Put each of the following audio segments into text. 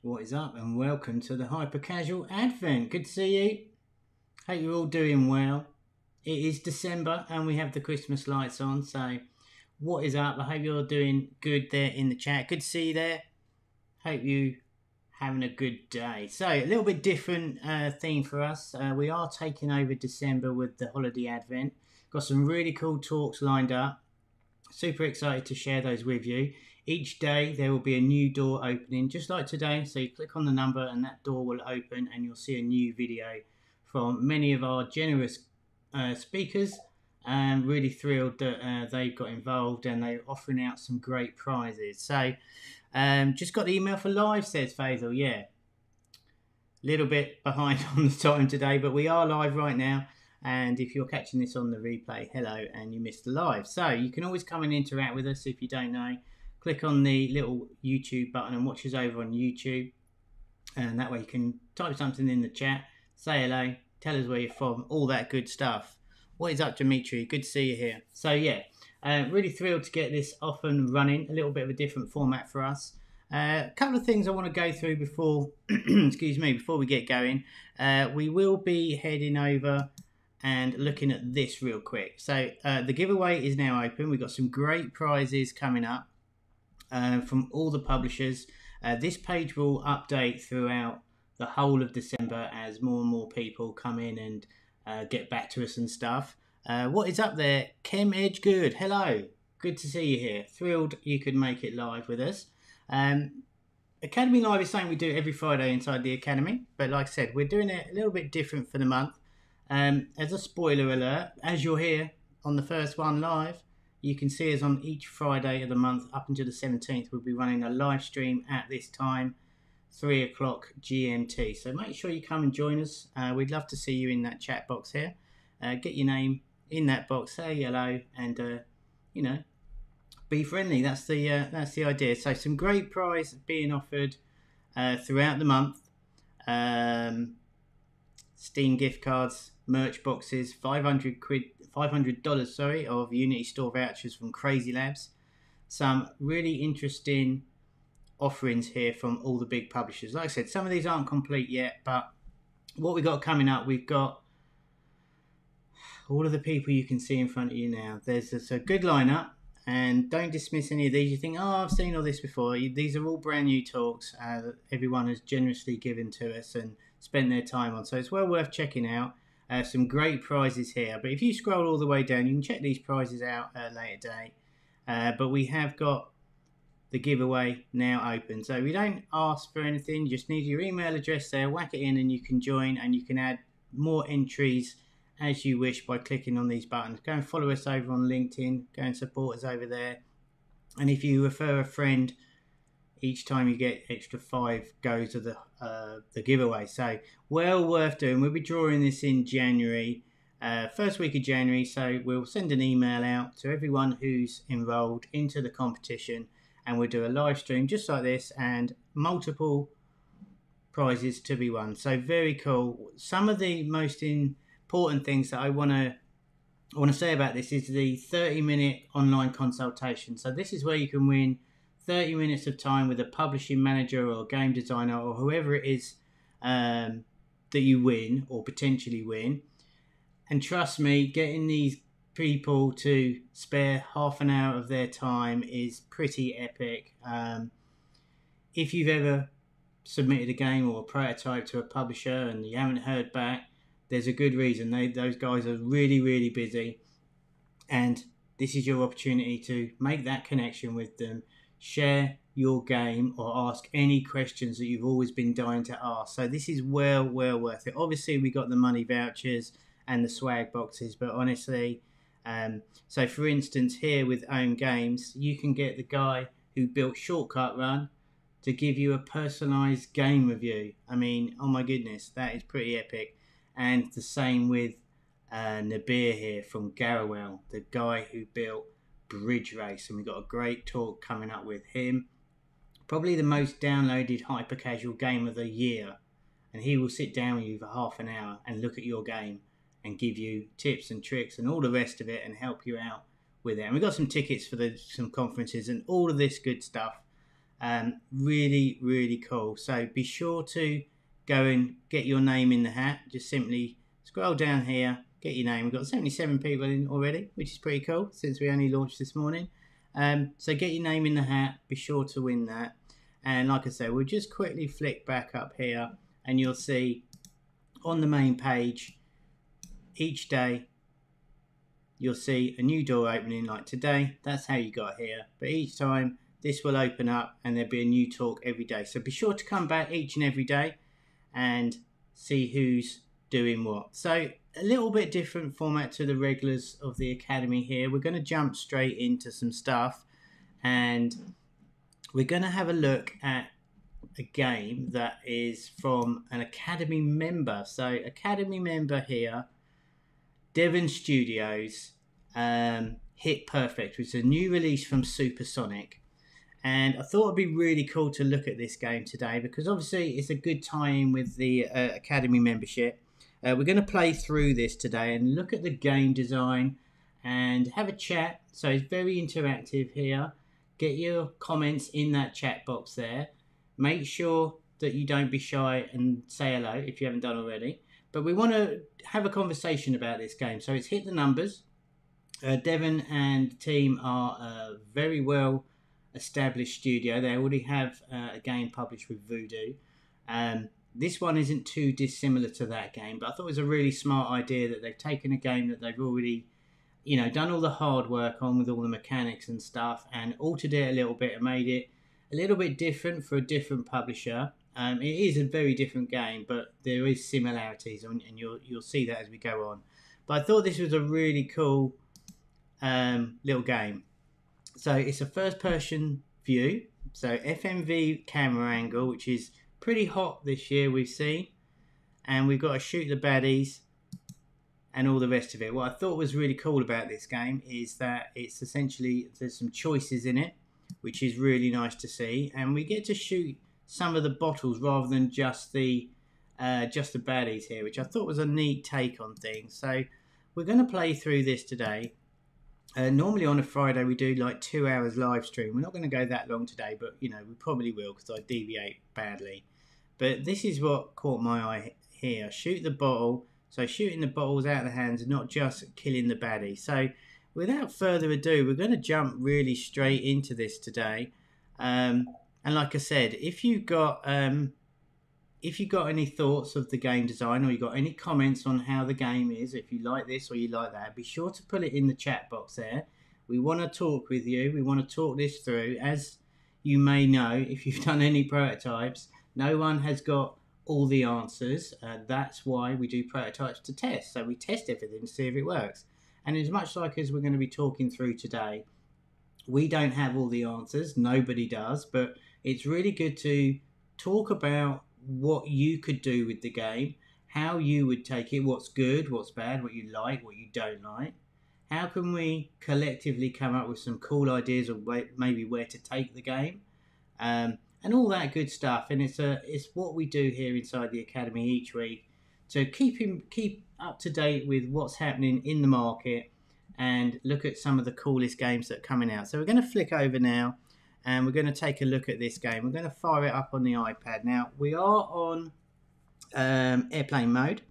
What is up, and welcome to the Hyper Casual Advent. Good to see you. Hope you're all doing well. It is December and we have the Christmas lights on, so what is up? I hope you're doing good there in the chat. Good to see you there. Hope you having a good day. So a little bit different theme for us. We are taking over December with the holiday Advent. Got some really cool talks lined up. Super excited to share those with you. Each day there will be a new door opening, just like today. So you click on the number and that door will open and you'll see a new video from many of our generous speakers. I'm really thrilled that they've got involved and they're offering out some great prizes. So just got the email for live, says Faisal. Yeah, little bit behind on the time today, but we are live right now. And if you're catching this on the replay, hello, and you missed the live. So you can always come and interact with us if you don't know. Click on the little YouTube button and watch us over on YouTube. And that way you can type something in the chat, say hello, tell us where you're from, all that good stuff. What is up, Dimitri? Good to see you here. So yeah, really thrilled to get this off and running. A little bit of a different format for us. A couple of things I want to go through before, excuse me, before we get going. We will be heading over and looking at this real quick. So the giveaway is now open. We've got some great prizes coming up from all the publishers. This page will update throughout the whole of December as more and more people come in and get back to us and stuff. What is up there? Chem Edge Good. Hello. Good to see you here. Thrilled you could make it live with us. Academy Live is something we do every Friday inside the Academy. But like I said, we're doing it a little bit different for the month. As a spoiler alert, as you're here on the first one live, you can see us on each Friday of the month up until the 17th. We'll be running a live stream at this time, 3 o'clock GMT. So make sure you come and join us. We'd love to see you in that chat box here. Get your name in that box, say hello, and you know, be friendly. That's the idea. So some great prize being offered throughout the month. Steam gift cards, merch boxes, $500 sorry, of Unity Store vouchers from CrazyLabs. Some really interesting offerings here from all the big publishers. Like I said, some of these aren't complete yet, but what we've got coming up, we've got all of the people you can see in front of you now. There's a good lineup, and don't dismiss any of these. You think, oh, I've seen all this before. These are all brand new talks that everyone has generously given to us and spent their time on. So it's well worth checking out. Some great prizes here. But if you scroll all the way down, you can check these prizes out at a later date. But we have got the giveaway now open. So we don't ask for anything. You just need your email address there. Whack it in and you can join. And you can add more entries as you wish by clicking on these buttons. Go and follow us over on LinkedIn. Go and support us over there. And if you refer a friend, each time you get extra 5 goes to the giveaway. So well worth doing. We'll be drawing this in January, first week of January. So we'll send an email out to everyone who's enrolled into the competition, and we'll do a live stream just like this and multiple prizes to be won. So very cool. Some of the most important things that I want to say about this is the 30-minute online consultation. So this is where you can win 30 minutes of time with a publishing manager or game designer or whoever it is that you win or potentially win. And trust me, getting these people to spare half an hour of their time is pretty epic. If you've ever submitted a game or a prototype to a publisher and you haven't heard back, there's a good reason. Those guys are really, really busy. And this is your opportunity to make that connection with them. Share your game or ask any questions that you've always been dying to ask. So this is well worth it. Obviously, we got the money vouchers and the swag boxes, but honestly, so for instance, here with Own Games, you can get the guy who built Shortcut Run to give you a personalized game review. I mean, oh my goodness, that is pretty epic. And the same with Nabir here from Garawell, the guy who built Bridge Race, and we've got a great talk coming up with him. Probably the most downloaded hyper casual game of the year, and he will sit down with you for half an hour and look at your game and give you tips and tricks and all the rest of it and help you out with it. And we've got some tickets for some conferences and all of this good stuff. Really cool. So be sure to go and get your name in the hat. Just simply scroll down here, get your name. We've got 77 people in already, which is pretty cool since we only launched this morning. So get your name in the hat. Be sure to win that. And like I said, we'll just quickly flick back up here and you'll see on the main page each day you'll see a new door opening. Like today, that's how you got here, but each time this will open up and there'll be a new talk every day. So be sure to come back each and every day and see who's doing what. So a little bit different format to the regulars of the Academy here. We're going to jump straight into some stuff and we're going to have a look at a game that is from an Academy member. So Academy member here, Devon Studios, Hit Perfect, which is a new release from Supersonic. And I thought it'd be really cool to look at this game today because obviously it's a good tie-in with the Academy membership. We're going to play through this today and look at the game design and have a chat. So it's very interactive here. Get your comments in that chat box there. Make sure that you don't be shy and say hello if you haven't done already. But we want to have a conversation about this game. So it's Hit the Numbers. Devon and the team are a very well established studio. They already have a game published with Voodoo. This one isn't too dissimilar to that game, but I thought it was a really smart idea that they've taken a game that they've already, you know, done all the hard work on with all the mechanics and stuff and altered it a little bit and made it a little bit different for a different publisher. It is a very different game, but there is similarities, and you'll see that as we go on. But I thought this was a really cool little game. So it's a first-person view, so FMV camera angle, which is pretty hot this year we've seen, and we've got to shoot the baddies and all the rest of it. What I thought was really cool about this game is that it's essentially, there's some choices in it, which is really nice to see, and we get to shoot some of the bottles rather than just the baddies here, which I thought was a neat take on things. So we're going to play through this today. Normally on a Friday we do like 2 hours live stream. We're not going to go that long today, but you know, we probably will because I deviate badly. But this is what caught my eye here. Shoot the bottle. So shooting the bottles out of the hands and not just killing the baddie. So without further ado, we're going to jump really straight into this today. And like I said, if you got any thoughts of the game design or you got any comments on how the game is, if you like this or you like that, be sure to put it in the chat box there. We want to talk with you. We want to talk this through. As you may know, if you've done any prototypes, no one has got all the answers. That's why we do prototypes to test. So we test everything to see if it works. And as much like as we're going to be talking through today, we don't have all the answers. Nobody does. But it's really good to talk about what you could do with the game, how you would take it, what's good, what's bad, what you like, what you don't like. How can we collectively come up with some cool ideas of maybe where to take the game, and all that good stuff. And it's what we do here inside the Academy each week to keep up to date with what's happening in the market and look at some of the coolest games that are coming out. So we're going to flick over now and we're going to take a look at this game. We're going to fire it up on the iPad. Now, we are on airplane mode,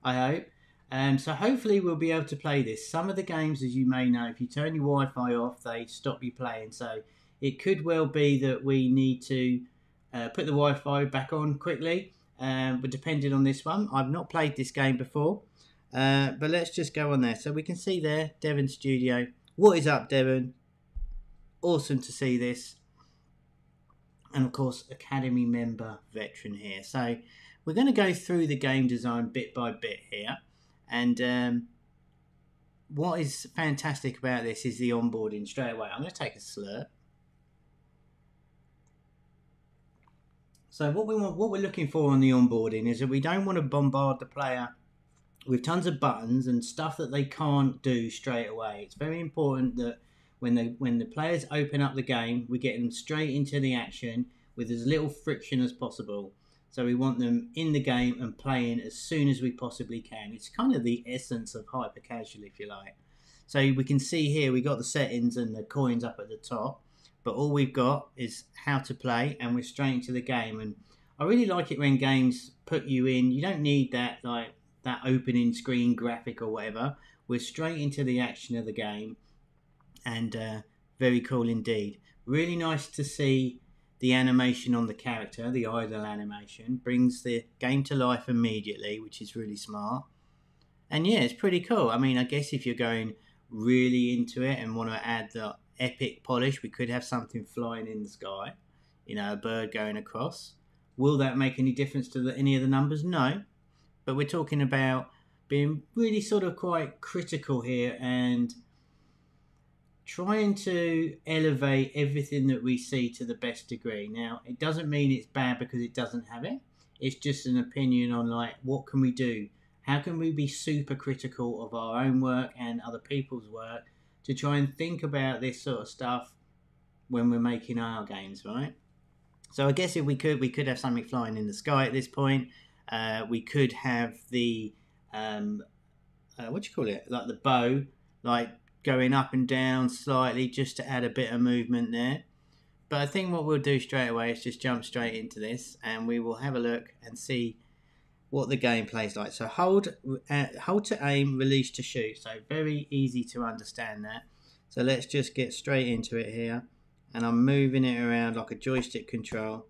I hope. So hopefully we'll be able to play this. Some of the games, as you may know, if you turn your Wi-Fi off, they stop you playing. So it could well be that we need to put the Wi-Fi back on quickly. But depending on this one, I've not played this game before. But let's just go on there. So we can see there, Devon Studio. What is up, Devon? Awesome to see this. And of course, Academy member veteran here. So we're going to go through the game design bit by bit here. And what is fantastic about this is the onboarding straight away. I'm going to take a slurp. So what we're looking for on the onboarding is that we don't want to bombard the player with tons of buttons and stuff that they can't do straight away. It's very important that when the players open up the game, we get them straight into the action with as little friction as possible. So we want them in the game and playing as soon as we possibly can. It's kind of the essence of hyper casual, if you like. So we can see here we got the settings and the coins up at the top. but all we've got is how to play, and we're straight into the game. And I really like it when games put you in. You don't need that that opening screen graphic or whatever. We're straight into the action of the game, and very cool indeed. Really nice to see the animation on the character, the idle animation, brings the game to life immediately, which is really smart. And yeah, it's pretty cool. I mean, I guess if you're going really into it and want to add the epic polish, we could have something flying in the sky, you know, a bird going across. Will that make any difference to any of the numbers? No. But we're talking about being really sort of quite critical here and trying to elevate everything that we see to the best degree. Now, it doesn't mean it's bad because it doesn't have it. It's just an opinion on, like, what can we do? How can we be super critical of our own work and other people's work to try and think about this sort of stuff when we're making our games, right? So I guess if we could have something flying in the sky at this point. We could have the what do you call it? Like the bow, like going up and down slightly, just to add a bit of movement there. But I think what we'll do straight away is just jump straight into this, and we will have a look and see what the gameplay is like. So hold to aim, release to shoot. So very easy to understand that. So let's just get straight into it here. And I'm moving it around like a joystick control.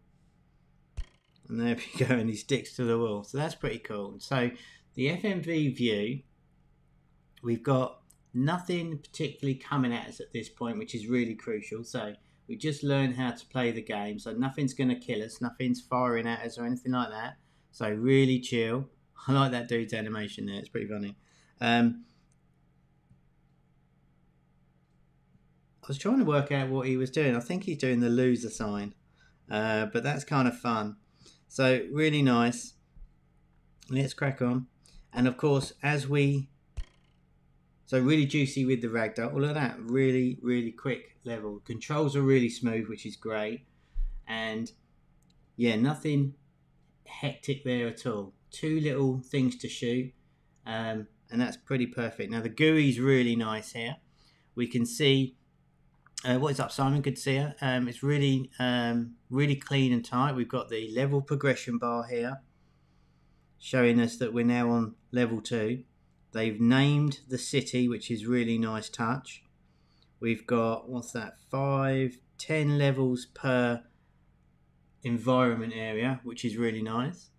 And there we go, and he sticks to the wall. So that's pretty cool. So the FMV view, we've got nothing particularly coming at us at this point, which is really crucial. So we just learned how to play the game. So nothing's going to kill us. Nothing's firing at us or anything like that. So really chill. I like that dude's animation there. It's pretty funny. I was trying to work out what he was doing. I think he's doing the loser sign. But that's kind of fun. So really nice. Let's crack on. And of course, so really juicy with the ragdoll. All of that really, really quick level. Controls are really smooth, which is great. And yeah, nothing hectic there at all. Two little things to shoot. And that's pretty perfect. Now the GUI's really nice here. We can see what is up, Simon? Good to see you. It's really really clean and tight. We've got the level progression bar here showing us that we're now on level 2. They've named the city, which is really nice touch. We've got, what's that, 10 levels per environment area, which is really nice.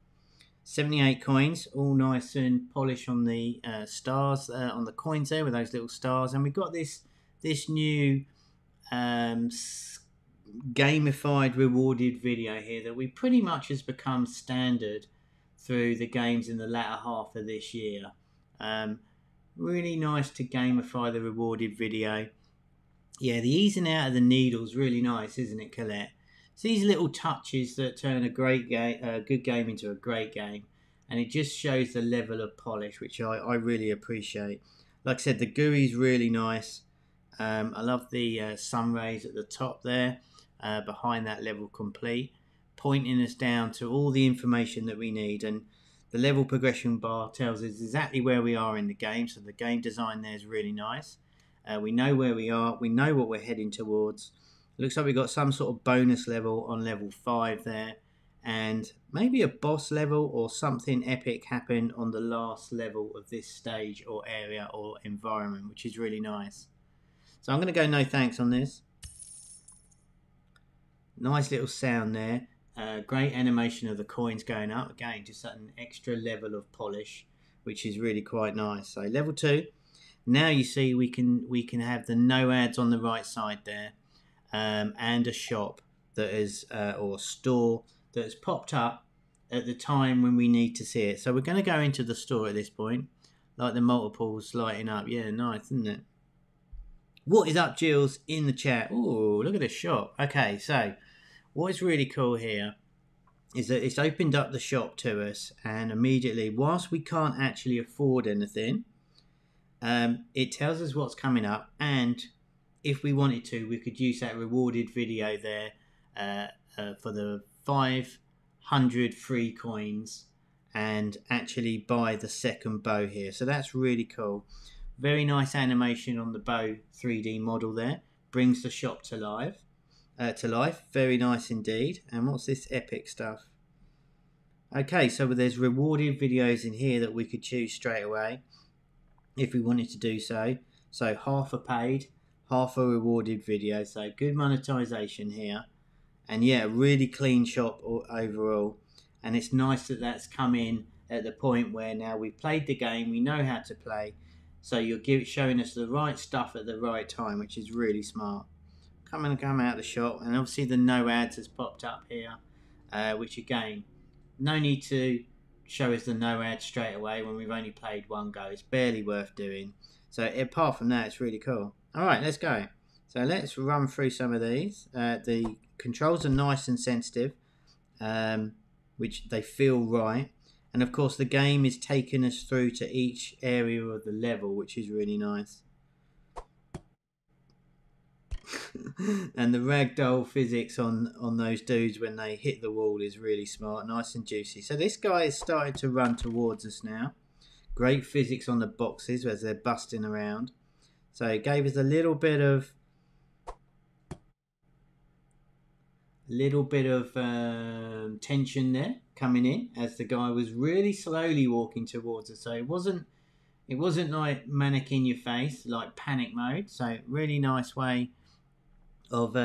78 coins, all nice and polished on the stars, on the coins there with those little stars. And we've got this new gamified rewarded video here that we pretty much has become standard through the games in the latter half of this year. Really nice to gamify the rewarded video. Yeah, the easing out of the needle's really nice, isn't it, Colette? It's these little touches that turn a good game into a great game, and it just shows the level of polish, which I really appreciate. Like I said, the GUI's really nice. I love the sun rays at the top there, behind that level complete, pointing us down to all the information that we need. And the level progression bar tells us exactly where we are in the game, so the game design there is really nice. We know where we are, we know what we're heading towards. It looks like we've got some sort of bonus level on level 5 there, and maybe a boss level or something epic happened on the last level of this stage or area or environment, which is really nice. So I'm going to go no thanks on this. Nice little sound there. Great animation of the coins going up. Again, just an extra level of polish, which is really quite nice. So level 2. Now you see we can have the no ads on the right side there, and a shop that is or store that has popped up at the time when we need to see it. So we're going to go into the store at this point, like the multiples lighting up. Yeah, nice, isn't it? What is up, Jills, in the chat? Oh, look at this shop. Okay, so what is really cool here is that it's opened up the shop to us, and immediately, whilst we can't actually afford anything, it tells us what's coming up, and if we wanted to, we could use that rewarded video there for the 500 free coins and actually buy the second bow here. So that's really cool. Very nice animation on the bow 3D model there. Brings the shop to life. to life. Very nice indeed. And what's this epic stuff? Okay, so there's rewarded videos in here that we could choose straight away if we wanted to do so. So half a paid, half a rewarded video. So good monetization here. And yeah, really clean shop overall. And it's nice that that's come in at the point where now we've played the game, we know how to play. So you're showing us the right stuff at the right time, which is really smart. Come out of the shop, and obviously the no ads has popped up here, which again, no need to show us the no ads straight away when we've only played one go. It's barely worth doing. So apart from that, it's really cool. All right, let's go. So let's run through some of these. The controls are nice and sensitive, which they feel right. And of course, the game is taking us through to each area of the level, which is really nice. And the ragdoll physics on those dudes when they hit the wall is really smart, nice and juicy. So this guy is starting to run towards us now. Great physics on the boxes as they're busting around. So it gave us a little bit of tension there coming in as the guy was really slowly walking towards us. So it wasn't like manic in your face, like panic mode. So really nice way of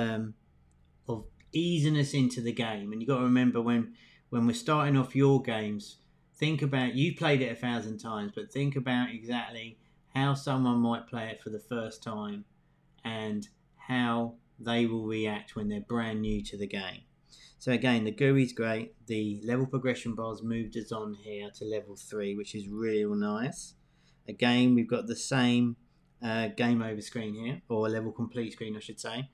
easing us into the game. And you got to remember when we're starting off your games, think about, you played it 1,000 times, but think about exactly how someone might play it for the first time and how they will react when they're brand new to the game. So again, the GUI's great. The level progression bars moved us on here to level 3, which is real nice. Again, we've got the same game over screen here, or level complete screen, I should say.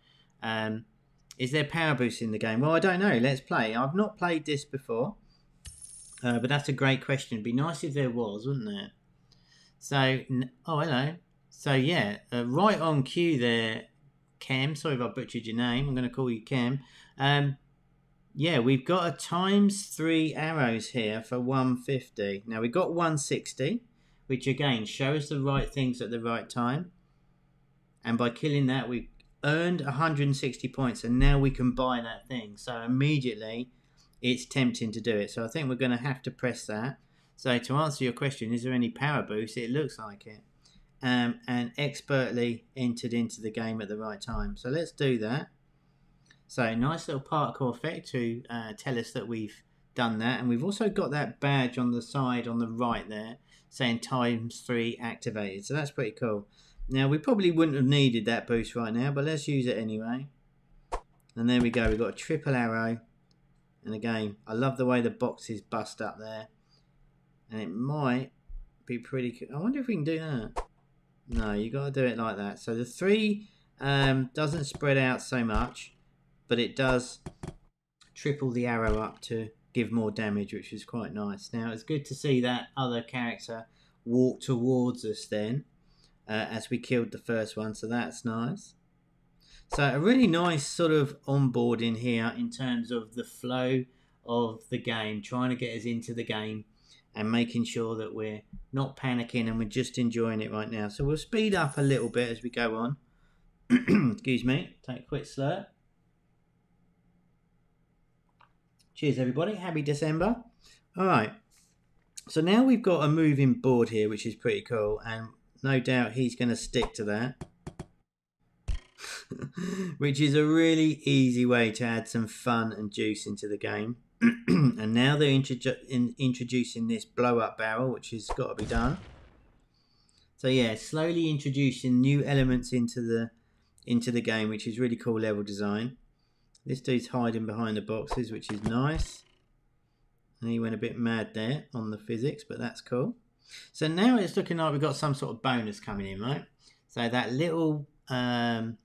Is there power boost in the game? Well, I don't know. Let's play. I've not played this before, but that's a great question. It'd be nice if there was, wouldn't it? So, oh, hello. So, yeah, right on cue there, Cam. Sorry if I butchered your name. I'm going to call you Cam. Yeah, we've got a ×3 arrows here for 150. Now, we've got 160, which, again, shows the right things at the right time. And by killing that, we've earned 160 points, and now we can buy that thing. So immediately it's tempting to do it. So I think we're going to have to press that. So to answer your question, is there any power boost? It looks like it. And expertly entered into the game at the right time. So let's do that. So nice little particle effect to tell us that we've done that. And we've also got that badge on the side on the right there saying ×3 activated. So that's pretty cool. Now, we probably wouldn't have needed that boost right now, but let's use it anyway. And there we go. We've got a triple arrow. And again, I love the way the boxes bust up there. And it might be pretty cool. I wonder if we can do that. No, you got to do it like that. So the 3 doesn't spread out so much, but it does triple the arrow up to give more damage, which is quite nice. Now, it's good to see that other character walk towards us then. As we killed the first one, so that's nice. So a really nice sort of onboarding here in terms of the flow of the game, trying to get us into the game and making sure that we're not panicking and we're just enjoying it right now. So we'll speed up a little bit as we go on. Excuse me, take a quick slurp. Cheers everybody, happy December. All right, so now we've got a moving board here, which is pretty cool, and no doubt he's going to stick to that. Which is a really easy way to add some fun and juice into the game. And now they're introducing this blow-up barrel, which has got to be done. So yeah, slowly introducing new elements into the game, which is really cool level design. This dude's hiding behind the boxes, which is nice. And he went a bit mad there on the physics, but that's cool. So now it's looking like we've got some sort of bonus coming in, right? So that little, the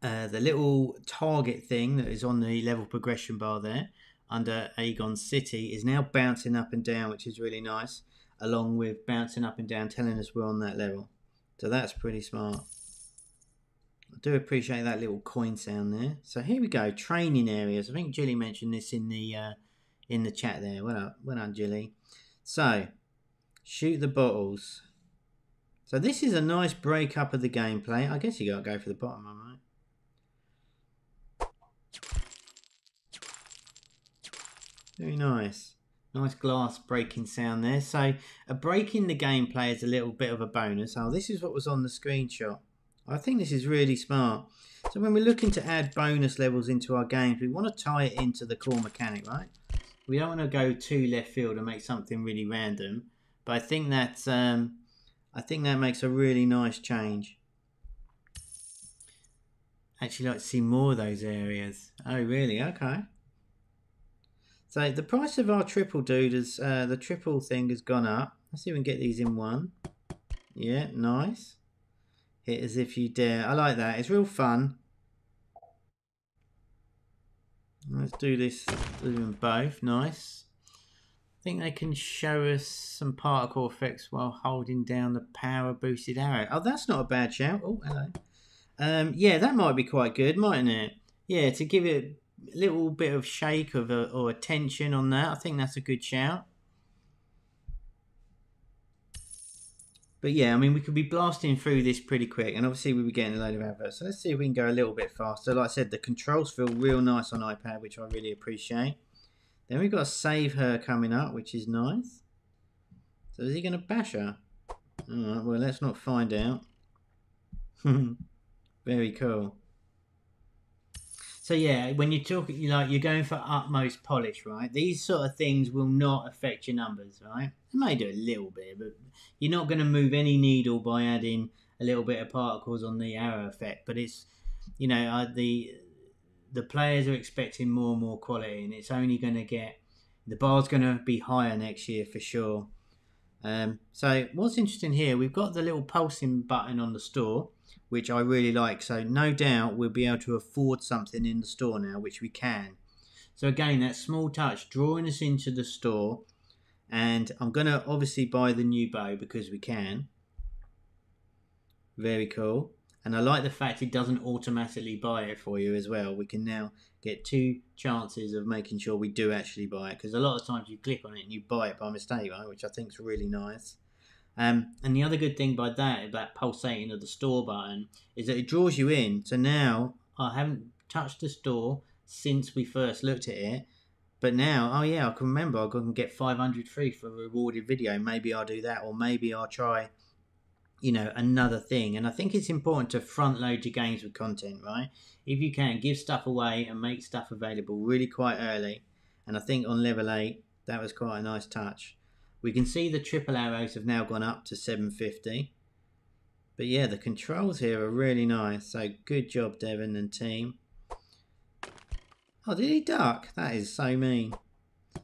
little target thing that is on the level progression bar there under Aegon City is now bouncing up and down, which is really nice, along with bouncing up and down, telling us we're on that level. So that's pretty smart. I do appreciate that little coin sound there. So here we go, training areas. I think Jilly mentioned this in the chat there. Well done, Jilly. So shoot the bottles. So this is a nice break up of the gameplay. I guess you got to go for the bottom one, right? Very nice. Nice glass breaking sound there. So a break in the gameplay is a little bit of a bonus. Oh, this is what was on the screenshot. I think this is really smart. So when we're looking to add bonus levels into our games, we want to tie it into the core mechanic, right? We don't want to go too left field and make something really random. But I think that makes a really nice change. Actually, like to see more of those areas. Oh, really? Okay. So the price of our triple dude is the triple thing has gone up. Let's see if we can get these in one. Yeah, nice. Hit as if you dare. I like that. It's real fun. Let's do this. Do them both. Nice. I think they can show us some particle effects while holding down the power boosted arrow. Oh, that's not a bad shout. Oh, hello. Yeah, that might be quite good, mightn't it? Yeah, to give it a little bit of shake of or a tension on that. I think that's a good shout. But yeah, I mean, we could be blasting through this pretty quick, and obviously we'll be getting a load of adverts. So let's see if we can go a little bit faster. Like I said, the controls feel real nice on iPad, which I really appreciate. Then we've got Save Her coming up, which is nice. So is he going to bash her? Alright, well, let's not find out. Very cool. So yeah, when you talk, you're going for utmost polish, right? These sort of things will not affect your numbers, right? It may do a little bit, but you're not going to move any needle by adding a little bit of particles on the arrow effect. But it's, the players are expecting more and more quality, and it's only going to get, the bar's going to be higher next year for sure. So what's interesting here, we've got the little pulsing button on the store, which I really like. So no doubt we'll be able to afford something in the store now, which we can. So again, that small touch drawing us into the store, and I'm going to obviously buy the new bow because we can. Very cool. And I like the fact it doesn't automatically buy it for you as well. We can now get 2 chances of making sure we do actually buy it, because a lot of times you click on it and you buy it by mistake, right? Which I think is really nice. And the other good thing by that pulsating of the store button, is that it draws you in. So now I haven't touched the store since we first looked at it, but now, oh yeah, I can remember I can get 500 free for a rewarded video. Maybe I'll do that, or maybe I'll try, another thing. And I think it's important to front load your games with content, right? If you can, give stuff away and make stuff available really quite early. And I think on level 8, that was quite a nice touch. We can see the triple arrows have now gone up to 750. But yeah, the controls here are really nice. So good job, Devon and team. Oh, did he duck? That is so mean.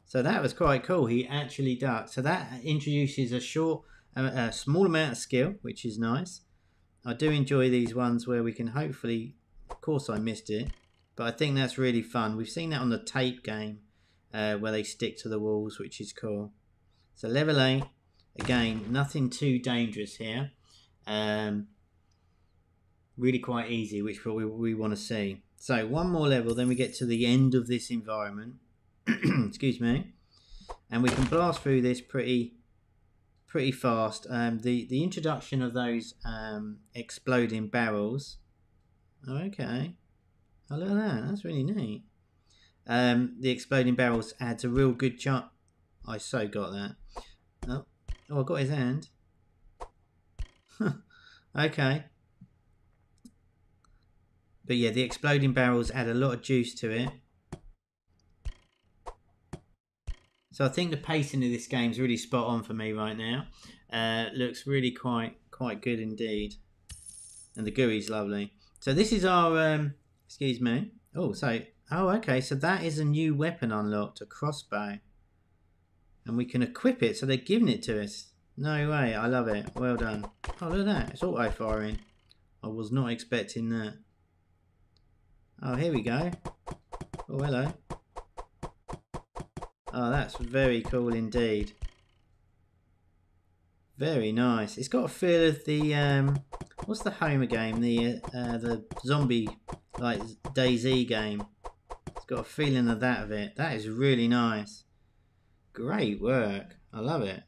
So that was quite cool. He actually ducked. So that introduces a small amount of skill, which is nice. I do enjoy these ones where we can hopefully, of course I missed it, but I think that's really fun. We've seen that on the tape game where they stick to the walls, which is cool. So level 8, again, nothing too dangerous here. Really quite easy, which we want to see. So one more level, then we get to the end of this environment. Excuse me. And we can blast through this pretty fast. The introduction of those exploding barrels. Okay. Oh, look at that. That's really neat. The exploding barrels adds a real good chance. I so got that. Oh, I got his hand. Okay. But yeah, the exploding barrels add a lot of juice to it. So I think the pacing of this game is really spot on for me right now. Looks really quite good indeed. And the GUI's lovely. So this is our, excuse me. Oh, okay. So that is a new weapon unlocked, a crossbow. And we can equip it, so they're giving it to us. No way, I love it. Well done. Oh, look at that. It's auto-firing. I was not expecting that. Oh, here we go. Oh, hello. Oh, that's very cool indeed. Very nice. It's got a feel of the what's the Homa game? The zombie like DayZ game. It's got a feeling of that of it. That is really nice. Great work. I love it.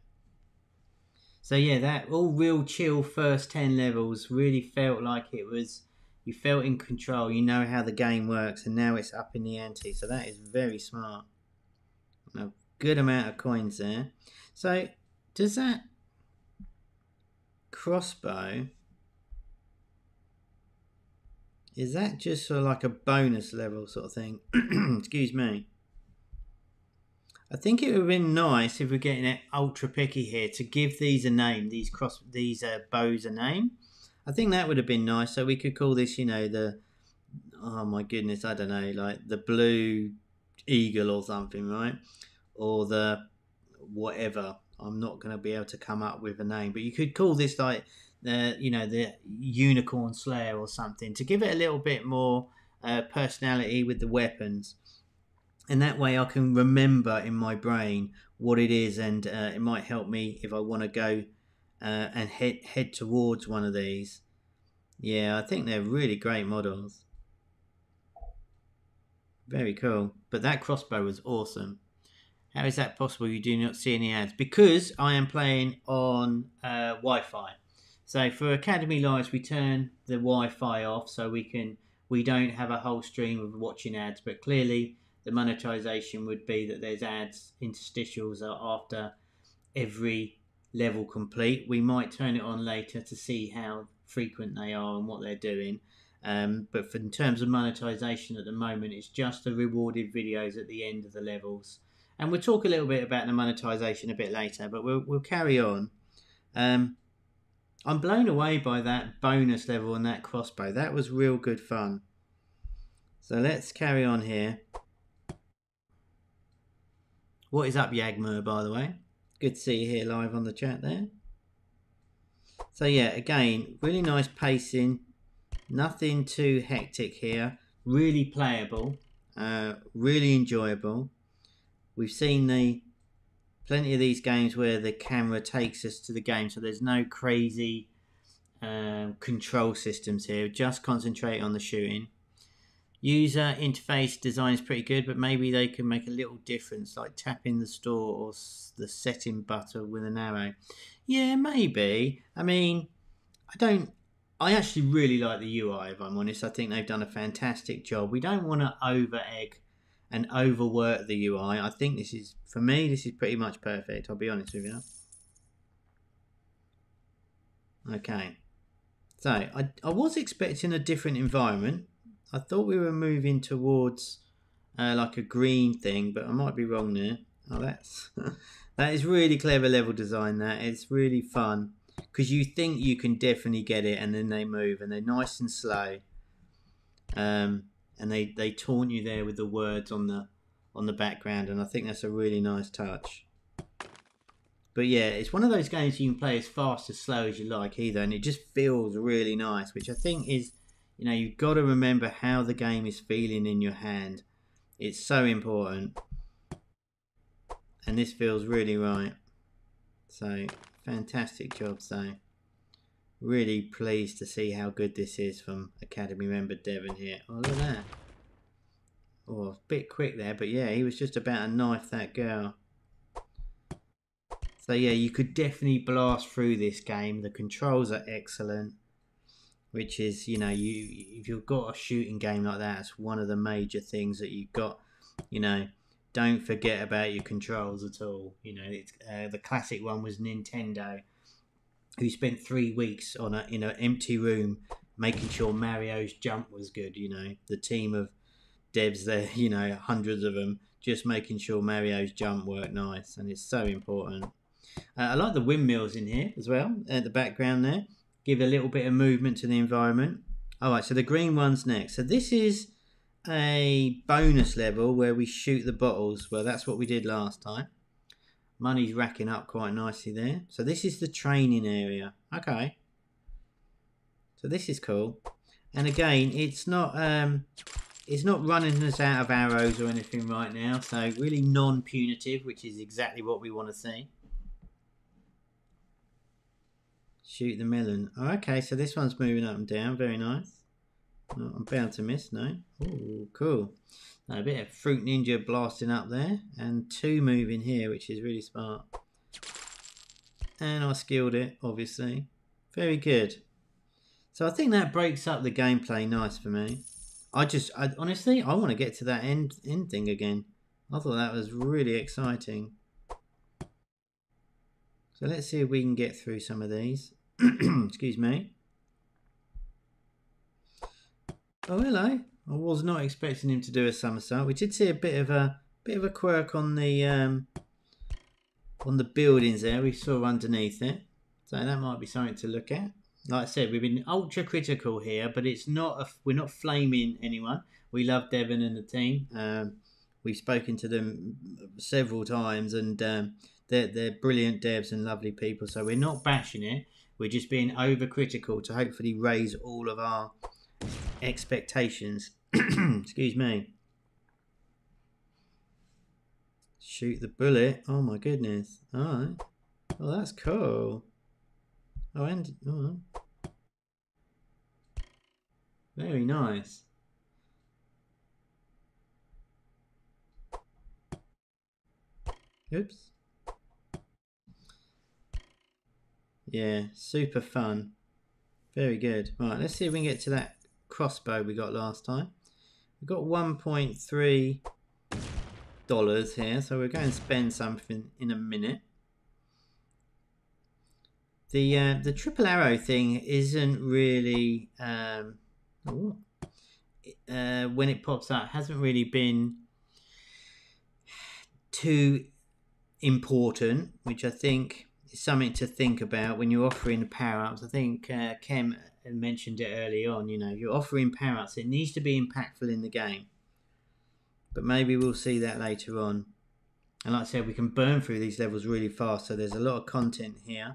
So yeah, that all real chill first 10 levels really felt like it was, you felt in control. You know how the game works, and now it's up in the ante. So that is very smart. A good amount of coins there. So does that crossbow, is that just sort of like a bonus level sort of thing? Excuse me. I think it would have been nice if we're getting it ultra picky here to give these a name, these bows a name. I think that would have been nice. So we could call this, you know, the, oh my goodness, I don't know, like the Blue Eagle or something, right? Or the whatever. I'm not going to be able to come up with a name, but you could call this like the, you know, the Unicorn Slayer or something to give it a little bit more personality with the weapons. And that way I can remember in my brain what it is, and it might help me if I want to go and head towards one of these. Yeah, I think they're really great models. Very cool. But that crossbow was awesome. How is that possible you do not see any ads? Because I am playing on Wi-Fi. So for Academy Lives, we turn the Wi-Fi off so we don't have a whole stream of watching ads. But clearly, the monetization would be that there's ads, interstitials after every level complete. We might turn it on later to see how frequent they are and what they're doing. But in terms of monetization at the moment, it's just the rewarded videos at the end of the levels. And we'll talk a little bit about the monetization a bit later, but we'll carry on. I'm blown away by that bonus level and that crossbow. That was real good fun. So let's carry on here. What is up, Yagmur, by the way? Good to see you here live on the chat there. So yeah, again, really nice pacing. Nothing too hectic here. Really playable. Really enjoyable. We've seen plenty of these games where the camera takes us to the game, so there's no crazy control systems here. Just concentrate on the shooting. User interface design is pretty good, but maybe they can make a little difference, like tapping the store or the setting button with an arrow. Yeah, maybe. I mean, I actually really like the UI, if I'm honest. I think they've done a fantastic job. We don't want to over-egg and overwork the UI. I think this is, for me, this is pretty much perfect. I'll be honest with you. Okay. So, I was expecting a different environment. I thought we were moving towards like a green thing, but I might be wrong there. Oh, that is really clever level design. That it's really fun because you think you can definitely get it, and then they move, and they're nice and slow, and they taunt you there with the words on the background, and I think that's a really nice touch. But yeah, it's one of those games you can play as fast as slow as you like either, and it just feels really nice, which I think is, you know, you've got to remember how the game is feeling in your hand. It's so important. And this feels really right. So, fantastic job, so. Really pleased to see how good this is from Academy member Devon here. Oh, look at that. Oh, a bit quick there, but yeah, he was just about to knife that girl. So yeah, you could definitely blast through this game. The controls are excellent. Which is, you know, if you've got a shooting game like that, it's one of the major things that you've got. You know, don't forget about your controls at all. You know, it's the classic one was Nintendo, who spent 3 weeks in an empty room making sure Mario's jump was good. You know, the team of devs there, you know, hundreds of them, just making sure Mario's jump worked nice, and it's so important. I like the windmills in here as well at the background there. Give a little bit of movement to the environment. Alright, so the green one's next. So this is a bonus level where we shoot the bottles. Well, that's what we did last time. Money's racking up quite nicely there. So this is the training area. Okay. So this is cool. And again, it's not running us out of arrows or anything right now. So really non-punitive, which is exactly what we want to see. Shoot the melon. Oh, okay, so this one's moving up and down. Very nice. Oh, I'm bound to miss, no? Oh, cool. A bit of Fruit Ninja blasting up there. And 2 moving here, which is really smart. And I skilled it, obviously. Very good. So I think that breaks up the gameplay nice for me. Honestly, I want to get to that end thing again. I thought that was really exciting. So let's see if we can get through some of these. Excuse me. Oh, hello. I was not expecting him to do a somersault. We did see a bit of a quirk on the buildings there. We saw underneath it, so that might be something to look at. Like I said, we've been ultra critical here, but it's not. We're not flaming anyone. We love Devon and the team. We've spoken to them several times, and they're brilliant devs and lovely people. So we're not bashing it. We're just being overcritical to hopefully raise all of our expectations. Excuse me. Shoot the bullet. Oh my goodness. Alright. Oh, that's cool. Oh, and very nice. Oops. Yeah, super fun. Very good. Right, let's see if we can get to that crossbow we got last time. We got $1.3 here, so we're going to spend something in a minute. The triple arrow thing isn't really when it pops up, hasn't really been too important, which I think is something to think about when you're offering power-ups. I think Kem mentioned it early on. You know, you're offering power-ups, it needs to be impactful in the game, but maybe we'll see that later on. And like I said, we can burn through these levels really fast, so there's a lot of content here.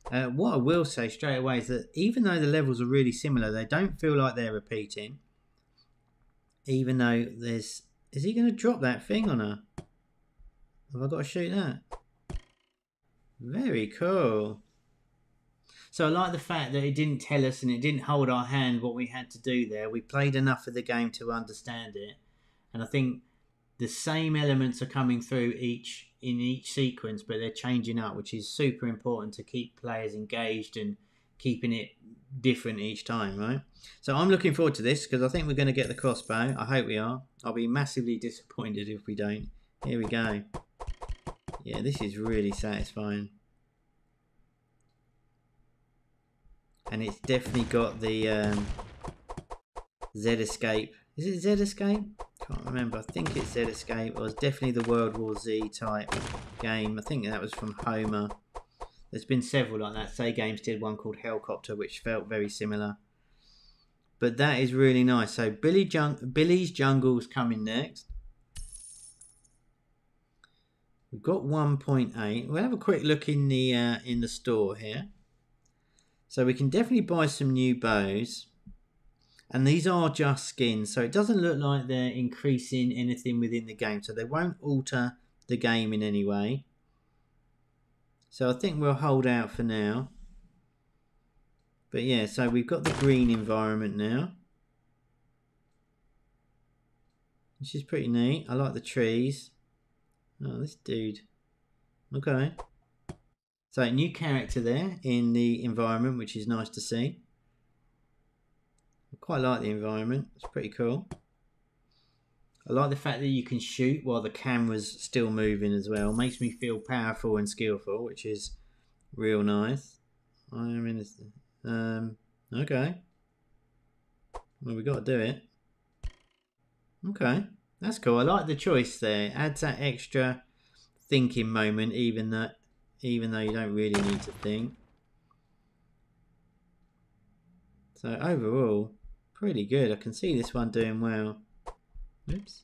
What I will say straight away is that even though the levels are really similar, they don't feel like they're repeating. Even though there's... Is he going to drop that thing on her? Have I got to shoot that? Very cool. So I like the fact that it didn't tell us and it didn't hold our hand what we had to do there. We played enough of the game to understand it. And I think the same elements are coming through in each sequence, but they're changing up, which is super important to keep players engaged and keeping it different each time, right? So I'm looking forward to this because I think we're going to get the crossbow. I hope we are. I'll be massively disappointed if we don't. Here we go. Yeah, this is really satisfying. And it's definitely got the Z Escape. Is it Z Escape? Can't remember. I think it's Z Escape. Or it's definitely the World War Z type game. I think that was from Homa. There's been several like that. SayGames did one called Helicopter, which felt very similar. But that is really nice. So Billy's Jungle's coming next. We've got 1.8. We'll have a quick look in the store here. So we can definitely buy some new bows. And these are just skins, so it doesn't look like they're increasing anything within the game. So they won't alter the game in any way. So I think we'll hold out for now. But yeah, so we've got the green environment now, which is pretty neat. I like the trees. Oh, this dude. Okay. So new character there in the environment, which is nice to see. I quite like the environment. It's pretty cool. I like the fact that you can shoot while the camera's still moving as well. Makes me feel powerful and skillful, which is real nice. I am in this. Okay. Well, we got to do it. Okay, that's cool. I like the choice there. It adds that extra thinking moment, even though you don't really need to think. So overall, pretty good. I can see this one doing well. Oops.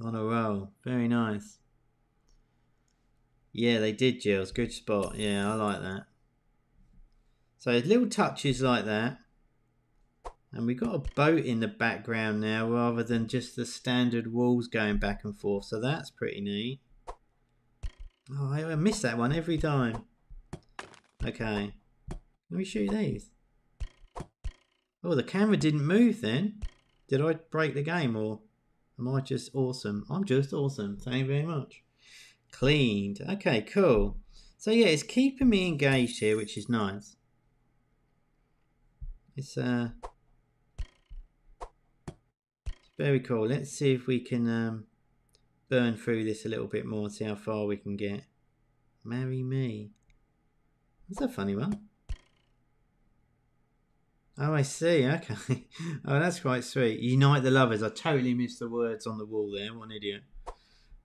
On a roll. Very nice. Yeah, they did, Gilles. Good spot. Yeah, I like that. So little touches like that. And we've got a boat in the background now rather than just the standard walls going back and forth. So that's pretty neat. Oh, I miss that one every time. Okay. Let me shoot these. Oh, the camera didn't move then. Did I break the game or am I just awesome? I'm just awesome. Thank you very much. Cleaned. Okay, cool. So yeah, it's keeping me engaged here, which is nice. It's Very cool. Let's see if we can burn through this a little bit more and see how far we can get. Marry me. That's a funny one. Oh, I see. Okay. Oh, that's quite sweet. Unite the lovers. I totally missed the words on the wall there. What an idiot.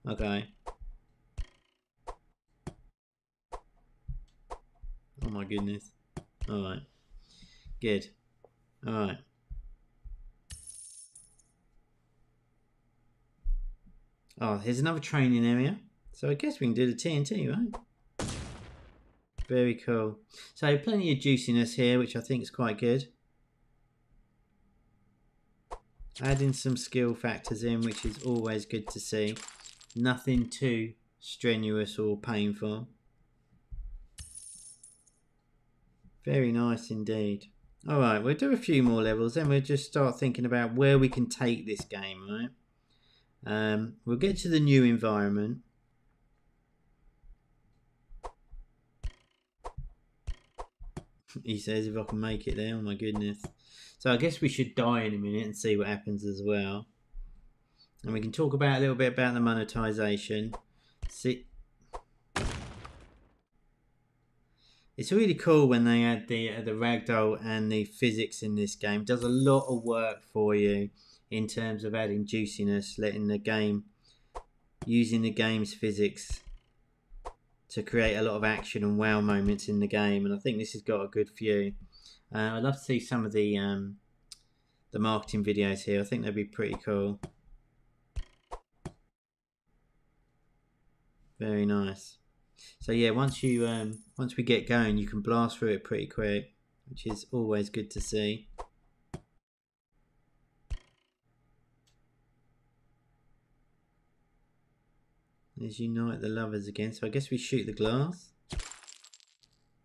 Okay. Oh my goodness. Alright. Good. Alright. Oh, here's another training area. So I guess we can do the TNT, right? Very cool. So plenty of juiciness here, which I think is quite good. Adding some skill factors in, which is always good to see. Nothing too strenuous or painful. Very nice indeed. Alright, we'll do a few more levels, then we'll just start thinking about where we can take this game, right? We'll get to the new environment. He says if I can make it there. Oh my goodness. So I guess we should die in a minute and see what happens as well. And we can talk about a little bit about the monetization. See, it's really cool when they add the ragdoll and the physics in this game. It does a lot of work for you in terms of adding juiciness, letting the game, using the game's physics to create a lot of action and wow moments in the game. And I think this has got a good few. I'd love to see some of the marketing videos here. I think they'd be pretty cool. Very nice. So yeah, once we get going, you can blast through it pretty quick, which is always good to see. Let's unite the lovers again. So I guess we shoot the glass.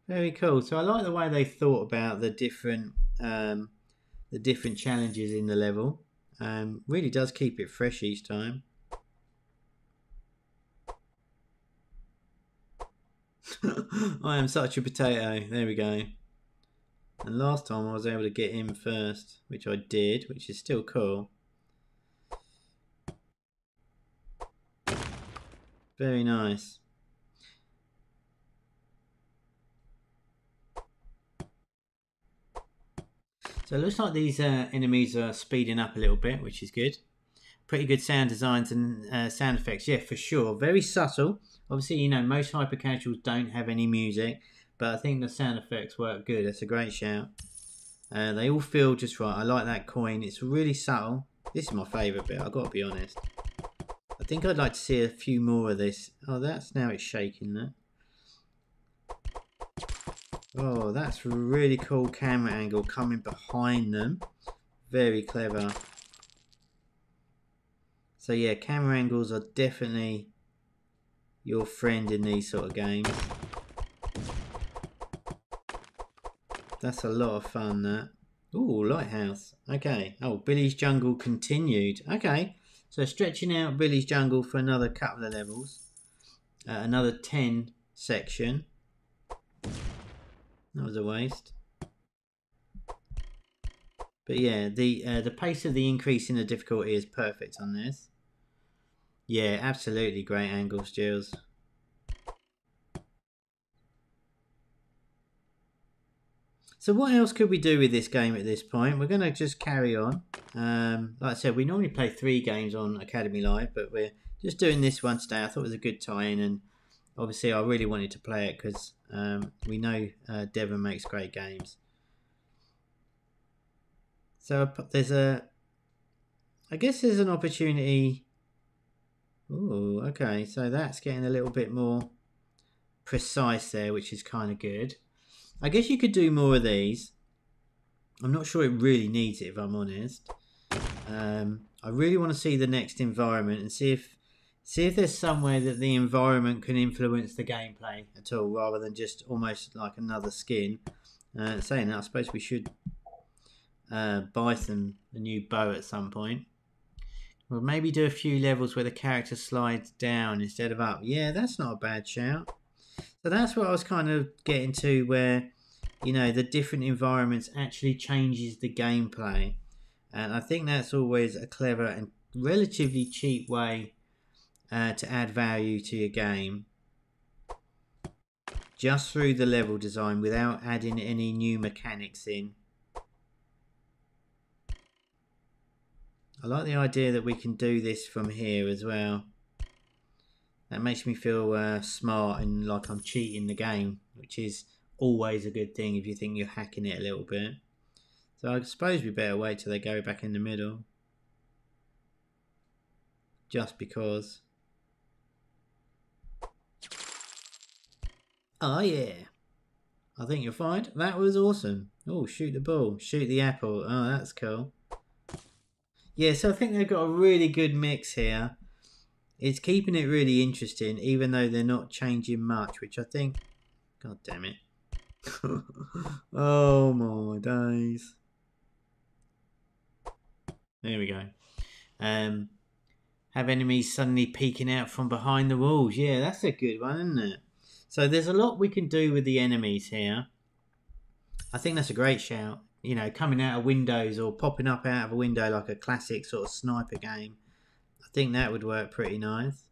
Very cool. So I like the way they thought about the different challenges in the level. Really does keep it fresh each time. I am such a potato. There we go. And last time I was able to get him first, which I did, which is still cool. Very nice. So it looks like these enemies are speeding up a little bit, which is good. Pretty good sound designs and sound effects, yeah, for sure. Very subtle. Obviously, you know, most hyper casuals don't have any music, but I think the sound effects work good. That's a great shout. They all feel just right. I like that coin. It's really subtle. This is my favourite bit, I've got to be honest. I think I'd like to see a few more of this. Oh, that's now it's shaking there. Oh, that's a really cool camera angle coming behind them. Very clever. So yeah, camera angles are definitely your friend in these sort of games. That's a lot of fun, that. Ooh, lighthouse. Okay. Oh, Billy's Jungle continued. Okay. So stretching out Billy's Jungle for another couple of levels. Another 10 section. That was a waste. But yeah, the pace of the increase in the difficulty is perfect on this. Yeah, absolutely great angles, Jules. So what else could we do with this game at this point? We're going to just carry on. Like I said, we normally play 3 games on Academy Live, but we're just doing this one today. I thought it was a good tie-in, and obviously I really wanted to play it because we know Devon makes great games. So there's I guess there's an opportunity. Oh, okay. So that's getting a little bit more precise there, which is kind of good. I guess you could do more of these. I'm not sure it really needs it, if I'm honest. I really want to see the next environment and see if there's somewhere that the environment can influence the gameplay at all, rather than just almost like another skin. Saying that, I suppose we should buy a new bow at some point. We'll maybe do a few levels where the character slides down instead of up. Yeah, that's not a bad shout. So that's what I was kind of getting to, where, you know, the different environments actually changes the gameplay. And I think that's always a clever and relatively cheap way to add value to your game, just through the level design without adding any new mechanics in. I like the idea that we can do this from here as well. That makes me feel smart and like I'm cheating the game, which is always a good thing if you think you're hacking it a little bit. So I suppose we better wait till they go back in the middle. Just because. Oh yeah. I think you're fine. That was awesome. Oh, shoot the ball. Shoot the apple. Oh, that's cool. Yeah, so I think they've got a really good mix here. It's keeping it really interesting, even though they're not changing much, which I think... God damn it. Oh my days. There we go. Have enemies suddenly peeking out from behind the walls. Yeah, that's a good one, isn't it? So there's a lot we can do with the enemies here. I think that's a great shout. You know, coming out of windows or popping up out of a window like a classic sort of sniper game. I think that would work pretty nice.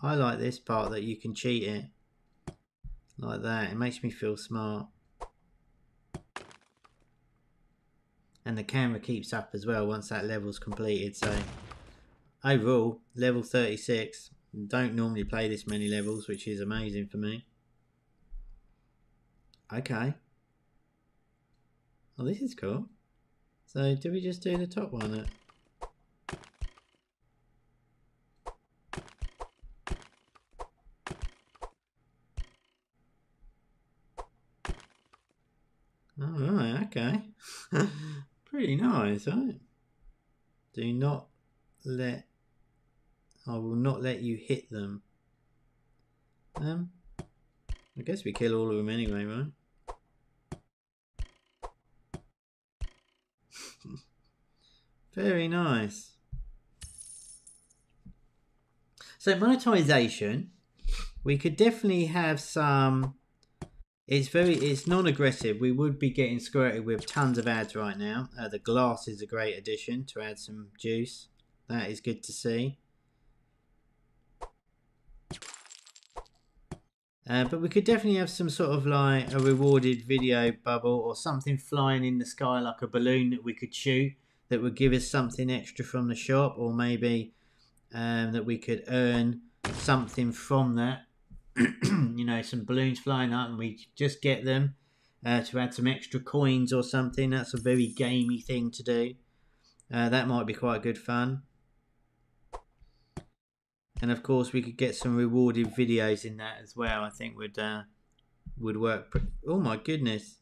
I like this part that you can cheat it. Like that. It makes me feel smart. And the camera keeps up as well once that level's completed. So overall, level 36. Don't normally play this many levels, which is amazing for me. Okay. Oh, this is cool. So do we just do the top one? Alright, okay. Pretty nice, right? Do not let... I will not let you hit them. I guess we kill all of them anyway, right? Very nice. So monetization, we could definitely have some... It's non-aggressive. We would be getting squirted with tons of ads right now. The glass is a great addition to add some juice. That is good to see. But we could definitely have some sort of like a rewarded video bubble or something flying in the sky like a balloon that we could shoot that would give us something extra from the shop, or maybe that we could earn something from that. You know, some balloons flying up and we just get them to add some extra coins or something. That's a very gamey thing to do. That might be quite good fun. And of course we could get some rewarded videos in that as well. I think would work. Oh my goodness.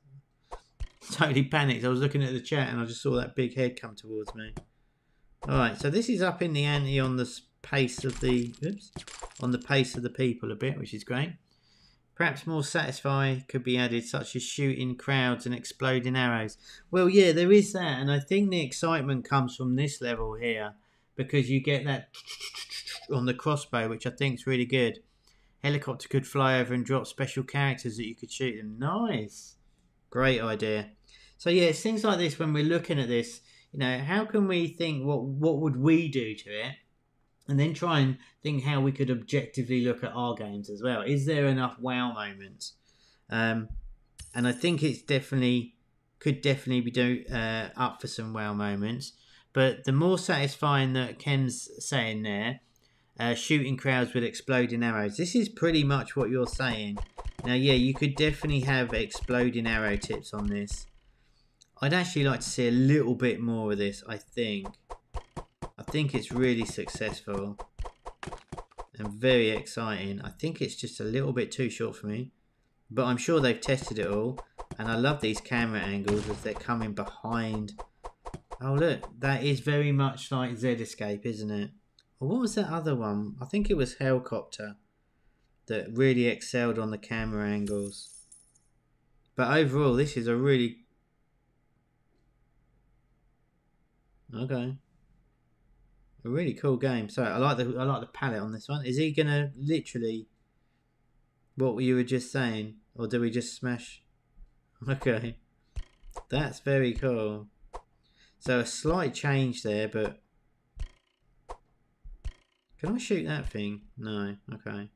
Totally panicked. I was looking at the chat and I just saw that big head come towards me. Alright, so this is up in the ante on the pace of the... Oops. On the pace of the people a bit, which is great. Perhaps more satisfying could be added, such as shooting crowds and exploding arrows. Well, yeah, there is that. And I think the excitement comes from this level here, because you get that on the crossbow, which I think is really good. Helicopter could fly over and drop special characters that you could shoot them. Nice. Great idea. So yeah, it's things like this when we're looking at this, you know, how can we think what would we do to it? And then try and think how we could objectively look at our games as well. Is there enough wow moments? And I think it's could definitely be up for some wow moments. But the more satisfying that Ken's saying there, shooting crowds with exploding arrows. This is pretty much what you're saying. Now, yeah, you could definitely have exploding arrow tips on this. I'd actually like to see a little bit more of this, I think. I think it's really successful and very exciting. I think it's just a little bit too short for me, but I'm sure they've tested it all. And I love these camera angles as they're coming behind. Oh look, that is very much like Z Escape, isn't it? Or what was that other one? I think it was Helicopter that really excelled on the camera angles. But overall, this is a really... Okay. A really cool game. So I like the palette on this one. Is he gonna literally what you were just saying, or do we just smash? Okay, that's very cool. So a slight change there, but can I shoot that thing? No. Okay.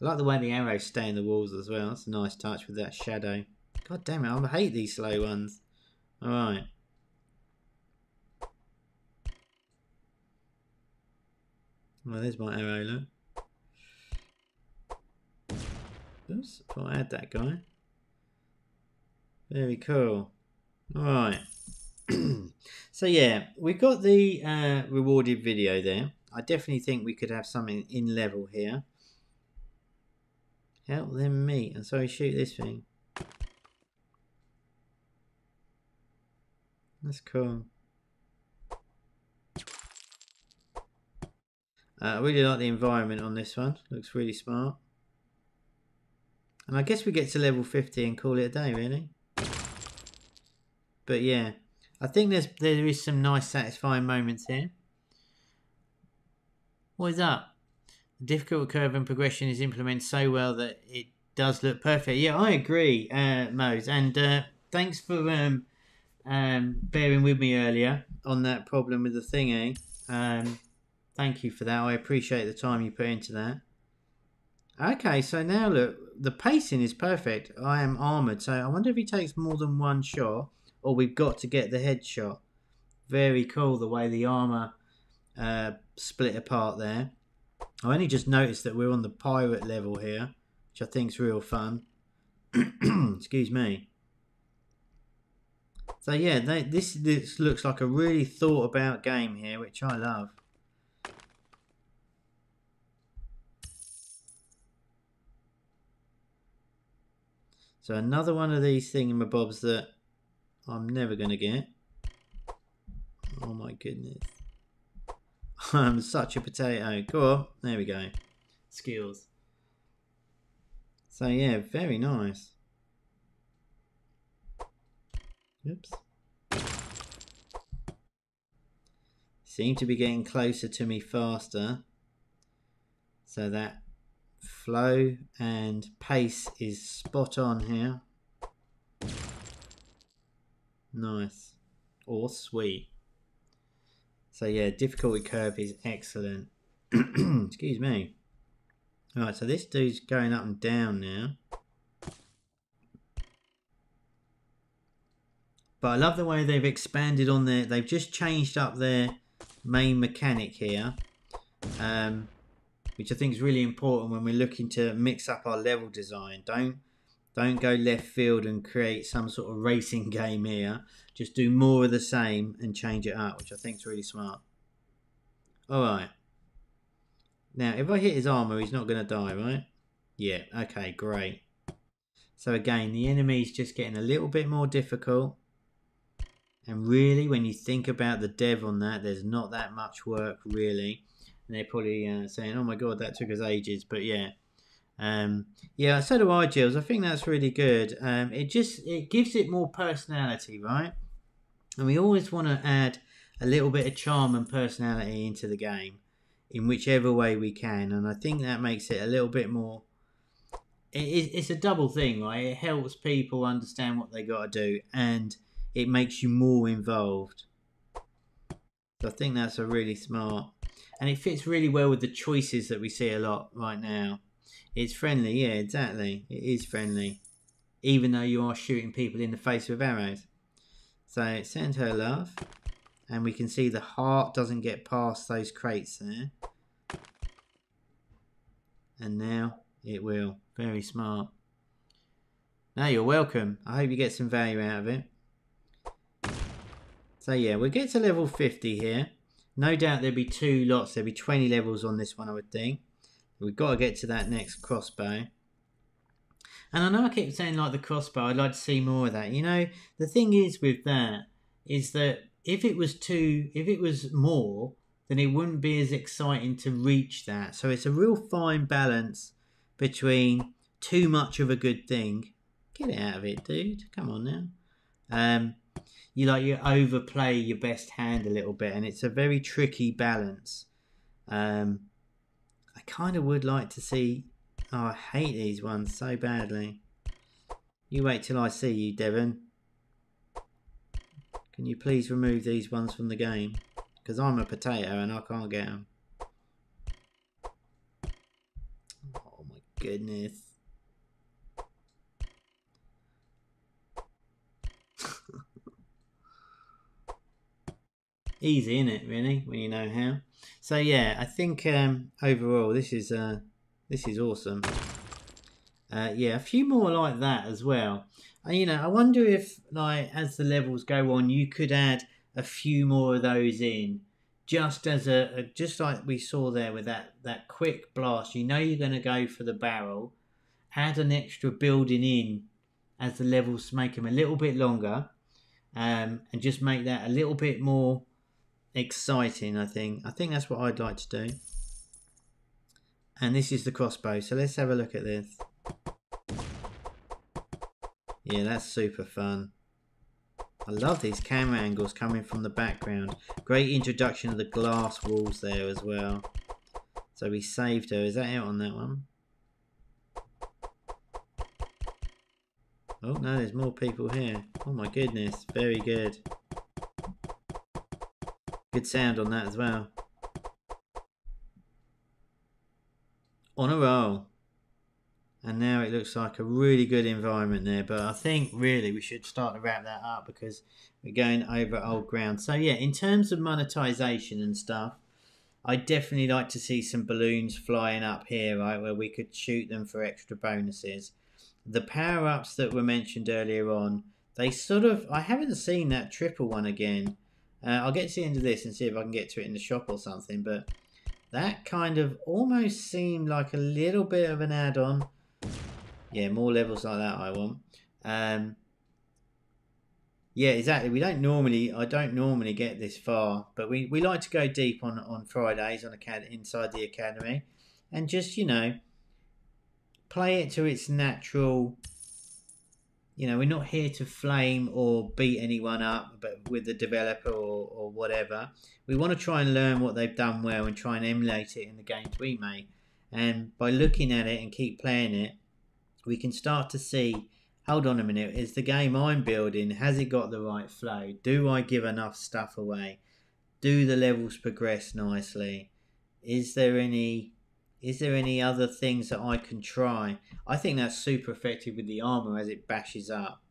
I like the way the arrows stay in the walls as well. That's a nice touch with that shadow. God damn it, I hate these slow ones. Alright. Well, there's my arrow, look. Oops, thought I had that guy. Very cool. Alright. So yeah, we've got the rewarded video there. I definitely think we could have something in level here. Help them meet. And sorry, shoot this thing. That's cool. I really like the environment on this one. Looks really smart. And I guess we get to level 50 and call it a day, really. But yeah, I think there is some nice satisfying moments here. What is that? The difficult curve and progression is implemented so well that it does look perfect. Yeah, I agree, Mose. And thanks for bearing with me earlier on that problem with the thingy. Thank you for that. I appreciate the time you put into that. Okay, so now look, the pacing is perfect. I am armoured, so I wonder if he takes more than one shot, or we've got to get the headshot. Very cool the way the armour split apart there. I only just noticed that we're on the pirate level here, which I think is real fun. Excuse me. So yeah, this looks like a really thought about game here, which I love. So another one of these thingamabobs that I'm never going to get. Oh my goodness. I'm such a potato. Go on. There we go. Skills. So yeah, very nice. Oops. Seem to be getting closer to me faster. So that flow and pace is spot on here. Nice. Or sweet. So yeah, difficulty curve is excellent. Excuse me. Alright, so this dude's going up and down now. But I love the way they've expanded on their... They've just changed up their main mechanic here. Which I think is really important when we're looking to mix up our level design. Don't go left field and create some sort of racing game here. Just do more of the same and change it up, which I think is really smart. Alright. Now, if I hit his armour, he's not going to die, right? Yeah, okay, great. So again, the enemy's just getting a little bit more difficult. And really, when you think about the dev on that, there's not that much work, really. And they're probably saying, oh my god, that took us ages. But yeah. Yeah, so do I, Jills. I think that's really good. It gives it more personality, right? And we always want to add a little bit of charm and personality into the game in whichever way we can. And I think that makes it a little bit more... It's a double thing, right? It helps people understand what they got to do, and it makes you more involved. So I think that's a really smart... And it fits really well with the choices that we see a lot right now. It's friendly, yeah, exactly. It is friendly. Even though you are shooting people in the face with arrows. So send her love. And we can see the heart doesn't get past those crates there. And now it will. Very smart. Now you're welcome. I hope you get some value out of it. So yeah, we'll get to level 50 here. No doubt there'll be two lots. There'll be 20 levels on this one, I would think. We've got to get to that next crossbow. And I know I keep saying like the crossbow, I'd like to see more of that. You know, the thing is with that, is that if it was more, then it wouldn't be as exciting to reach that. So it's a real fine balance between too much of a good thing. Get it out of it, dude. Come on now. You overplay your best hand a little bit, and it's a very tricky balance. I kind of would like to see... Oh, I hate these ones so badly. You wait till I see you, Devon. Can you please remove these ones from the game? Because I'm a potato and I can't get them. Oh my goodness. Easy, isn't it, really, when you know how? So yeah, I think overall this is awesome. Yeah, a few more like that as well. You know, I wonder if, like, as the levels go on, you could add a few more of those in, just as just like we saw there with that quick blast. You know, you're going to go for the barrel. Add an extra building in as the levels, make them a little bit longer, and just make that a little bit more exciting. I think that's what I'd like to do. And this is the crossbow, so let's have a look at this. Yeah, that's super fun. I love these camera angles coming from the background. Great introduction of the glass walls there as well. So we saved her. Is that it on that one? Oh no, there's more people here. Oh my goodness, very good. Good sound on that as well. On a roll. And now it looks like a really good environment there. But I think really we should start to wrap that up because we're going over old ground. So yeah, in terms of monetization and stuff, I'd definitely like to see some balloons flying up here, right, where we could shoot them for extra bonuses. The power-ups that were mentioned earlier on, they sort of... I haven't seen that triple one again. I'll get to the end of this and see if I can get to it in the shop or something. But that kind of almost seemed like a little bit of an add-on. Yeah, more levels like that I want. Yeah, exactly. I don't normally get this far, but we like to go deep on Fridays on inside the academy, and just, you know, play it to its natural. You know, we're not here to flame or beat anyone up, but with the developer or whatever. We want to try and learn what they've done well and try and emulate it in the games we make. And by looking at it and keep playing it, we can start to see, hold on a minute, is the game I'm building, has it got the right flow? Do I give enough stuff away? Do the levels progress nicely? Is there any other things that I can try? I think that's super effective with the armor as it bashes up.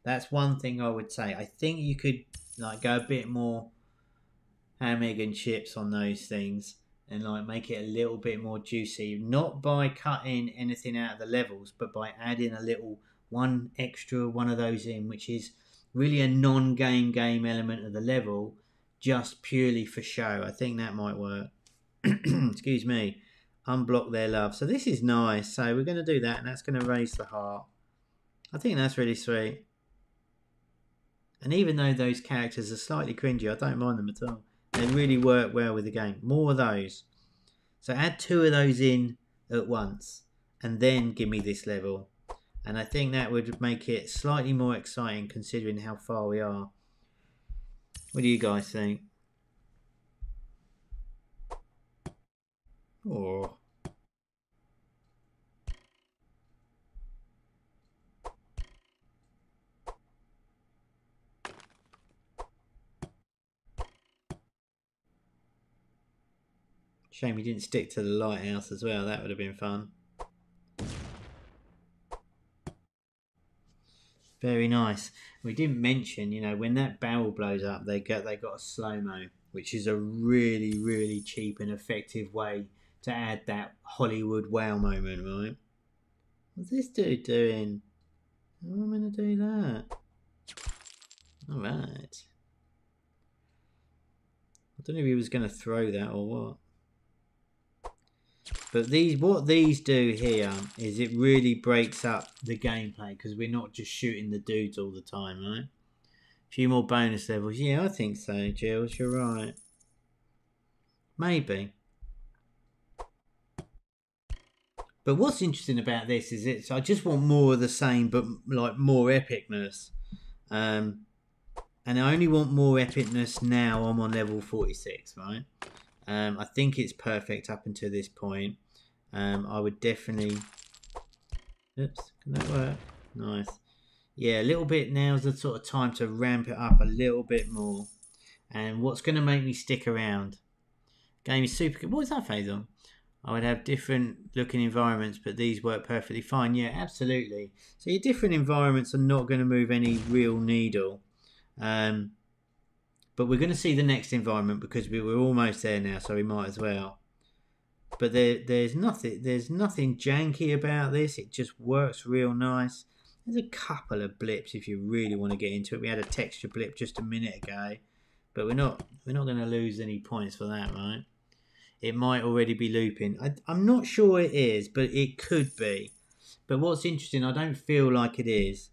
That's one thing I would say. I think you could, like, go a bit more ham, egg and chips on those things and, like, make it a little bit more juicy, not by cutting anything out of the levels, but by adding a little one extra one of those in, which is really a non-game element of the level, just purely for show. I think that might work. Excuse me. Unblock their love. So this is nice. So we're going to do that, and that's going to raise the heart. I think that's really sweet. And even though those characters are slightly cringy, I don't mind them at all. They really work well with the game. More of those. So add 2 of those in at once, and then give me this level. And I think that would make it slightly more exciting considering how far we are. What do you guys think? Oh. Shame you didn't stick to the lighthouse as well. That would have been fun. Very nice. We didn't mention, you know, when that barrel blows up, they got a slow-mo, which is a really, really cheap and effective way to add that Hollywood wow moment, right? What's this dude doing? How am I going to do that? All right. I don't know if he was going to throw that or what. But what these do here is it really breaks up the gameplay because we're not just shooting the dudes all the time, right? A few more bonus levels. Yeah, I think so, Jules. You're right. Maybe. But what's interesting about this is I just want more of the same, but like more epicness. And I only want more epicness now. I'm on level 46, right? I think it's perfect up until this point. I would definitely... Oops, can that work? Nice. yeah, a little bit now's the sort of time to ramp it up a little bit more. And what's going to make me stick around? Game is super good. What was that, Faisal? I would have different looking environments, but these work perfectly fine. Yeah, absolutely. So your different environments are not going to move any real needle. But we're going to see the next environment because we're almost there now, so we might as well. But there's nothing janky about this. It just works real nice. There's a couple of blips if you really want to get into it. We had a texture blip just a minute ago, but we're not going to lose any points for that, right? It might already be looping. I'm not sure it is, but it could be. But what's interesting, I don't feel like it is.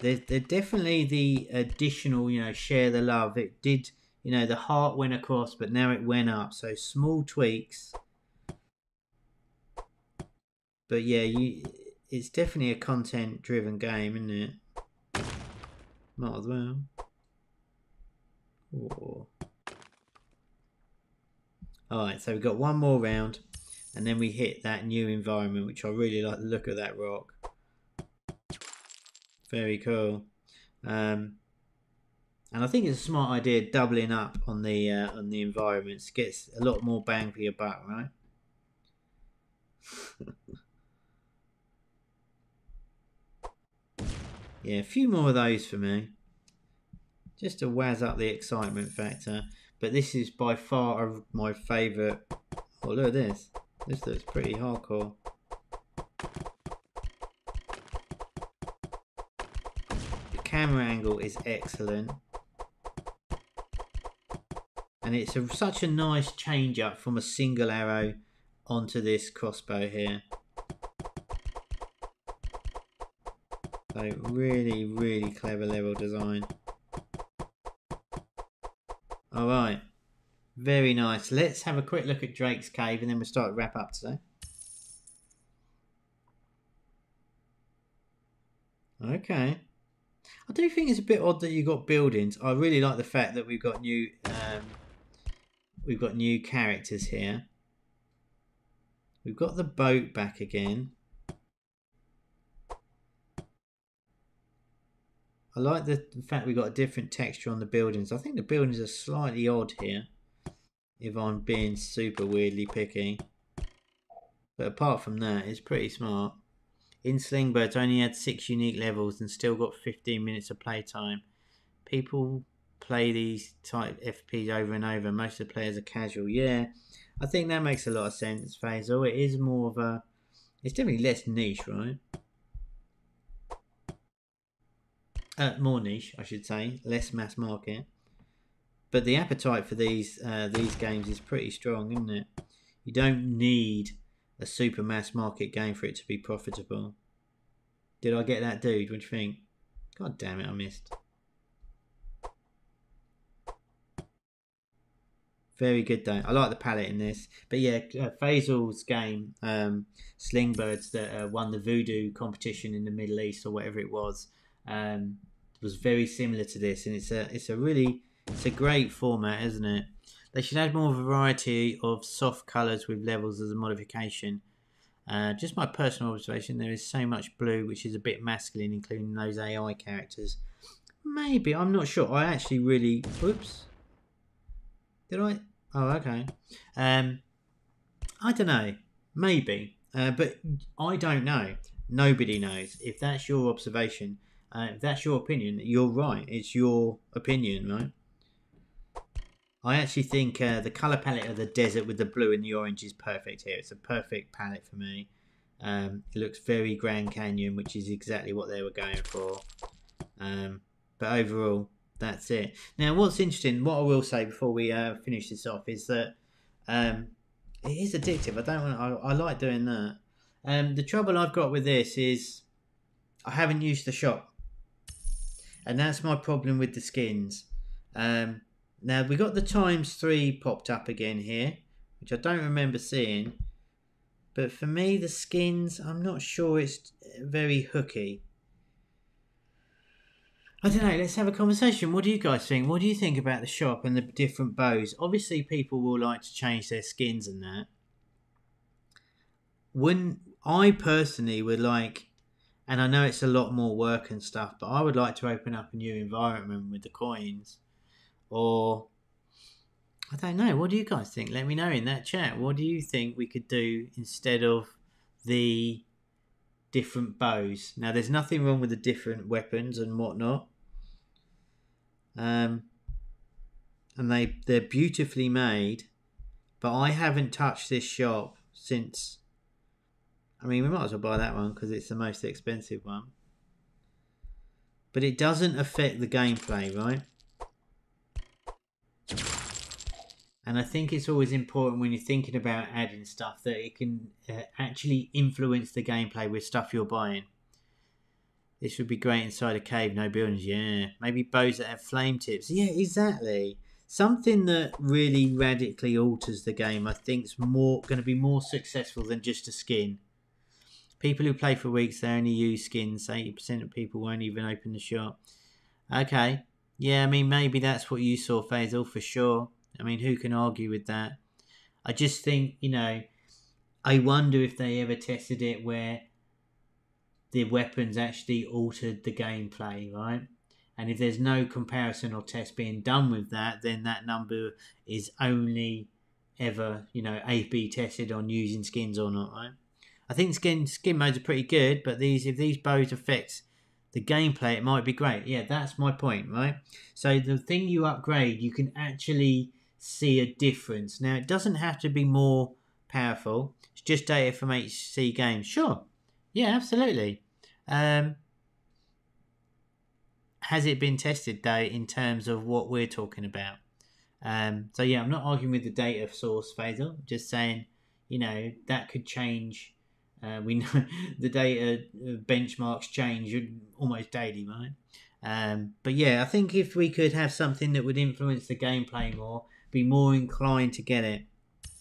There's definitely the additional, share the love. It did, the heart went across, but now it went up. So small tweaks. But yeah, it's definitely a content-driven game, isn't it? Might as well. Ooh. Alright, so we've got one more round, and then we hit that new environment, which I really like the look of that rock. Very cool. And I think it's a smart idea doubling up on the environments. Gets a lot more bang for your buck, right? Yeah, a few more of those for me. Just to wazz up the excitement factor. But this is by far my favourite. Oh, look at this. This looks pretty hardcore. The camera angle is excellent. And it's such a nice change up from a single arrow onto this crossbow here. So really, really clever level design. Alright, very nice. Let's have a quick look at Drake's Cave and then we'll start to wrap up today. Okay. I do think it's a bit odd that you got buildings. I really like the fact that we've got new characters here. We've got the boat back again. I like the fact we've got a different texture on the buildings. I think the buildings are slightly odd here, if I'm being super weirdly picky. But apart from that, it's pretty smart. In Slingbirds, only had 6 unique levels and still got 15 minutes of playtime. People play these type FPs over and over. Most of the players are casual. Yeah, I think that makes a lot of sense, Faisal. It is more of a... It's definitely less niche, right? More niche, I should say, less mass market. But the appetite for these games is pretty strong, isn't it? You don't need a super mass market game for it to be profitable. Did I get that, dude? What do you think? God damn it, I missed. Very good though. I like the palette in this. But yeah, Faisal's game, Slingbirds, that won the Voodoo competition in the Middle East or whatever it was very similar to this, and it's a great format, isn't it? They should add more variety of soft colours with levels as a modification. Just my personal observation, there is so much blue which is a bit masculine, including those AI characters. Maybe, I'm not sure. I actually really... Oops. Did I? Oh, okay. I don't know. Maybe. But I don't know. Nobody knows. If that's your observation, if that's your opinion, you're right. It's your opinion, right? I actually think the colour palette of the desert with the blue and the orange is perfect here. It's a perfect palette for me. It looks very Grand Canyon, which is exactly what they were going for. But overall, that's it. Now, what's interesting, what I will say before we finish this off is that it is addictive. I like doing that. The trouble I've got with this is I haven't used the shop. And that's my problem with the skins. Now, we got the ×3 popped up again here, which I don't remember seeing. But for me, the skins, I'm not sure it's very hooky. I don't know, let's have a conversation. What do you guys think? What do you think about the shop and the different bows? Obviously, people will like to change their skins and that. When I personally would like And I know it's a lot more work and stuff, but I would like to open up a new environment with the coins. Or, I don't know, what do you guys think? Let me know in that chat. What do you think we could do instead of the different bows? Now, there's nothing wrong with the different weapons and whatnot. And they're beautifully made. But I haven't touched this shop since... I mean, we might as well buy that one because it's the most expensive one. But it doesn't affect the gameplay, right? And I think it's always important when you're thinking about adding stuff that it can actually influence the gameplay with stuff you're buying. This would be great inside a cave, no buildings. Yeah, maybe bows that have flame tips. Yeah, exactly. Something that really radically alters the game, I think, is going to be more successful than just a skin. People who play for weeks, they only use skins. 80% of people won't even open the shop. Okay. Yeah, I mean, maybe that's what you saw, Faisal, for sure. I mean, who can argue with that? I just think, you know, I wonder if they ever tested it where the weapons actually altered the gameplay, right? And if there's no comparison or test being done with that, then that number is only ever, you know, A/B tested on using skins or not, right? I think skin modes are pretty good, but if these bows affect the gameplay, it might be great. Yeah, that's my point, right? So the thing you upgrade, you can actually see a difference. Now, it doesn't have to be more powerful. It's just data from SayGames. Sure. Yeah, absolutely. Has it been tested, though, in terms of what we're talking about? So, yeah, I'm not arguing with the data source, Faisal. Just saying, you know, that could change. We know the data benchmarks change almost daily, right? But yeah, I think if we could have something that would influence the gameplay more, be more inclined to get it.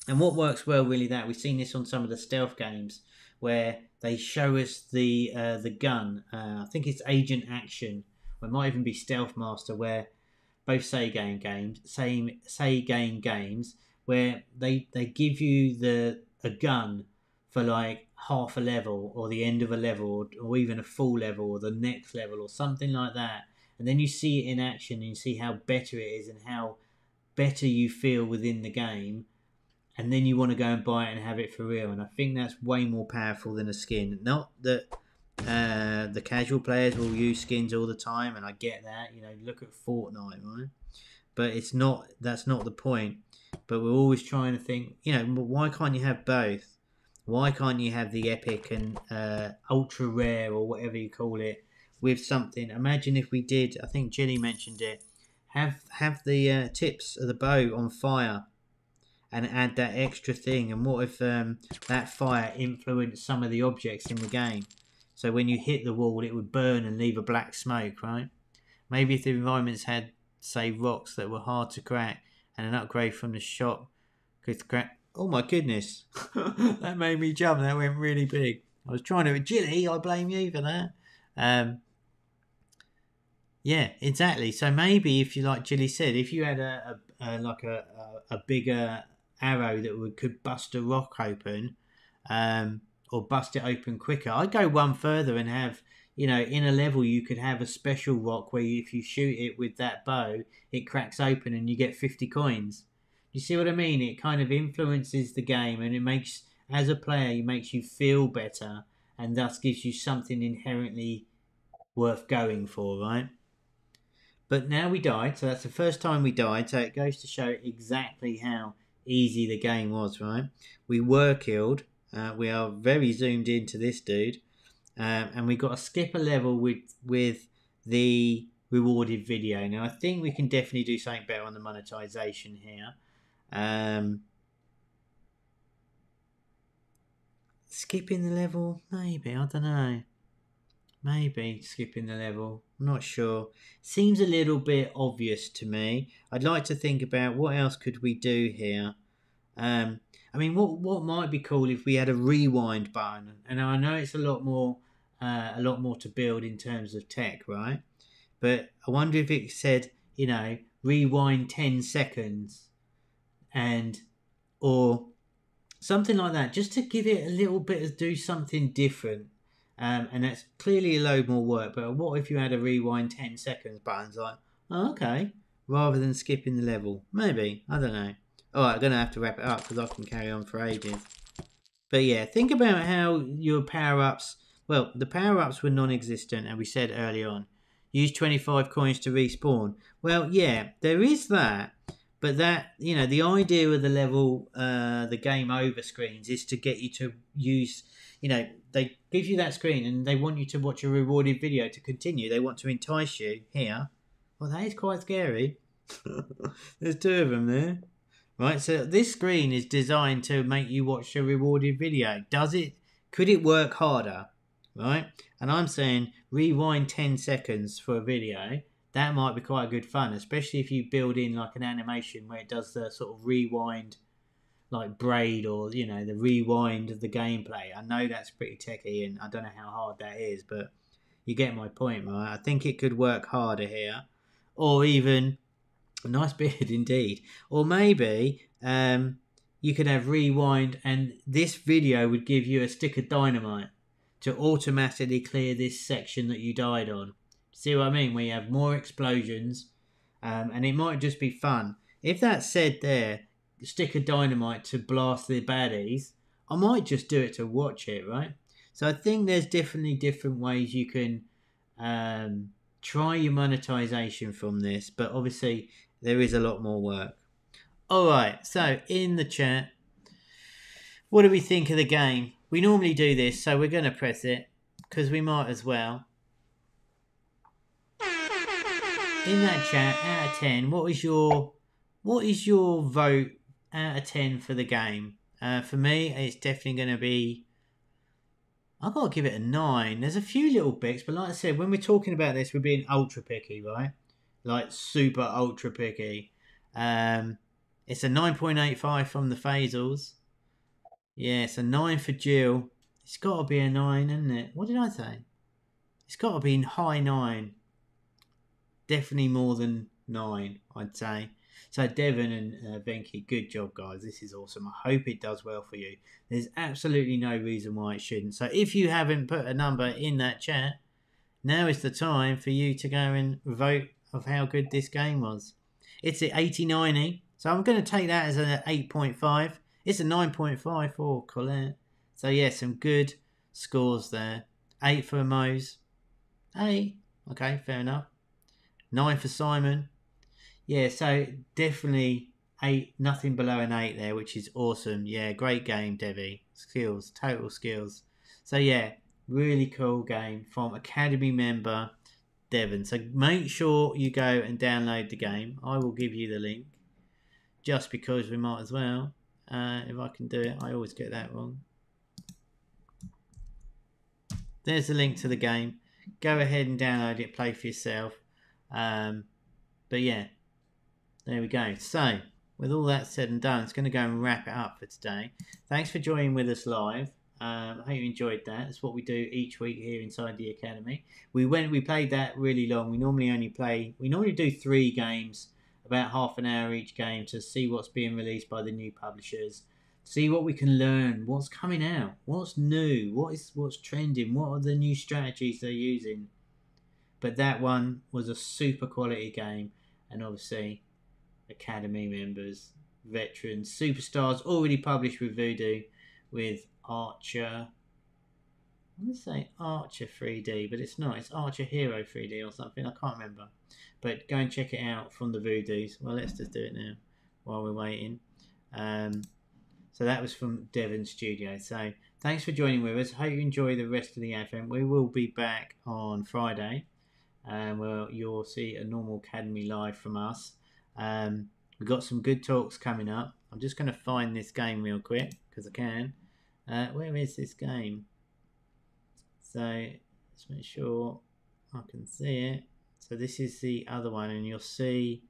And what works well, really, that we've seen this on some of the stealth games where they show us the gun. I think it's Agent Action, or it might even be Stealth Master, where both SayGames games, where they give you a gun for like half a level or the end of a level or even a full level or the next level or something like that, and then you see it in action and you see how better it is and how better you feel within the game, and then you want to go and buy it and have it for real. And I think that's way more powerful than a skin. Not that the casual players will use skins all the time, and I get that, you know, look at Fortnite, right? But that's not the point. But we're always trying to think, you know, why can't you have both? Why can't you have the epic and ultra rare or whatever you call it with something? Imagine if we did, I think Ginny mentioned it, have the tips of the bow on fire and add that extra thing. And what if that fire influenced some of the objects in the game? So when you hit the wall, it would burn and leave a black smoke, right? Maybe if the environments had, say, rocks that were hard to crack and an upgrade from the shop could crack. Oh my goodness, that made me jump. That went really big. I was trying to, Ginny, I blame you for that. Yeah, exactly. So maybe if you, like Gilly said, if you had a bigger arrow that could bust a rock open, or bust it open quicker, I'd go one further and have, you know, in a level you could have a special rock where if you shoot it with that bow, it cracks open and you get 50 coins. You see what I mean? It kind of influences the game, and it makes, as a player, it makes you feel better, and thus gives you something inherently worth going for, right? But now we died, so that's the first time we died, so it goes to show exactly how easy the game was, right? We were killed. We are very zoomed into this dude, and we got to skip a level with the rewarded video. Now I think we can definitely do something better on the monetization here. Skipping the level, maybe, I don't know. Maybe skipping the level, I'm not sure. Seems a little bit obvious to me. I'd like to think about what else could we do here. I mean, what might be cool if we had a rewind button, and I know it's a lot more to build in terms of tech, right? But I wonder if it said, you know, rewind 10 seconds or something like that, just to give it a little bit of, do something different. And that's clearly a load more work. But what if you had a rewind 10 seconds buttons like, oh, okay, rather than skipping the level? Maybe, I don't know. Alright, I'm going to have to wrap it up because I can carry on for ages. But yeah, think about how your power-ups, well, the power-ups were non-existent, and we said early on, use 25 coins to respawn. Well, yeah, there is that, but that, you know, the idea of the level, the game over screens is to get you to use, you know, they give you that screen and they want you to watch a rewarded video to continue. They want to entice you here. Well, that is quite scary. There's two of them there. Right, so this screen is designed to make you watch a rewarded video. Could it work harder? Right, and I'm saying rewind 10 seconds for a video. That might be quite good fun, especially if you build in like an animation where it does the sort of rewind, like braid, or you know, the rewind of the gameplay. I know that's pretty techy, and I don't know how hard that is, but you get my point, right? I think it could work harder here, or even. A nice beard indeed. Or maybe you could have rewind and this video would give you a stick of dynamite to automatically clear this section that you died on. See what I mean? Where you have more explosions and it might just be fun. If that said there, stick of dynamite to blast the baddies, I might just do it to watch it, right? So I think there's definitely different ways you can try your monetization from this, but obviously there is a lot more work. Alright, so in the chat, what do we think of the game? We normally do this, so we're going to press it, because we might as well. In that chat, out of 10, what is your vote out of 10 for the game? For me, it's definitely going to be, I've got to give it a 9. There's a few little bits, but like I said, when we're talking about this, we're being ultra picky, right? Like super ultra picky. It's a 9.85 from the Phasals. Yeah, it's a 9 for Jill. It's got to be a 9, isn't it? What did I say? It's got to be high 9. Definitely more than 9, I'd say. So Devon and Venky, good job, guys. This is awesome. I hope it does well for you. There's absolutely no reason why it shouldn't. So if you haven't put a number in that chat, now is the time for you to go and vote of how good this game was. It's at 80-90, so I'm going to take that as an 8.5. It's a 9.5 for Colette. So yeah, some good scores there. 8 for Mose. 8. Okay, fair enough. 9 for Simon. Yeah, so definitely 8, nothing below an 8 there, which is awesome. Yeah, great game, Debbie. Skills, total skills. So yeah, really cool game from Academy member Devon. So make sure you go and download the game. I will give you the link just because we might as well. If I can do it, I always get that wrong. There's the link to the game. Go ahead and download it, play for yourself. But yeah, there we go. So with all that said and done, it's going to go and wrap it up for today. Thanks for joining with us live. I hope you enjoyed that. It's what we do each week here inside the Academy. We played that really long. We normally do 3 games, about half an hour each game, to see what's being released by the new publishers, see what we can learn, what's coming out, what's new, what's trending, what are the new strategies they're using. But that one was a super quality game, and obviously Academy members, veterans, superstars, already published with Voodoo, with Archer. I'm going to say Archer 3D, but it's not. It's Archer Hero 3D or something. I can't remember. But go and check it out from the Voodoos. Well, let's just do it now while we're waiting. So that was from Devon Studio. So thanks for joining with us. Hope you enjoy the rest of the Advent. We will be back on Friday. Where you'll see a normal Academy live from us. We've got some good talks coming up. I'm just going to find this game real quick because I can. Where is this game? So let's make sure I can see it. So this is the other one, and you'll see.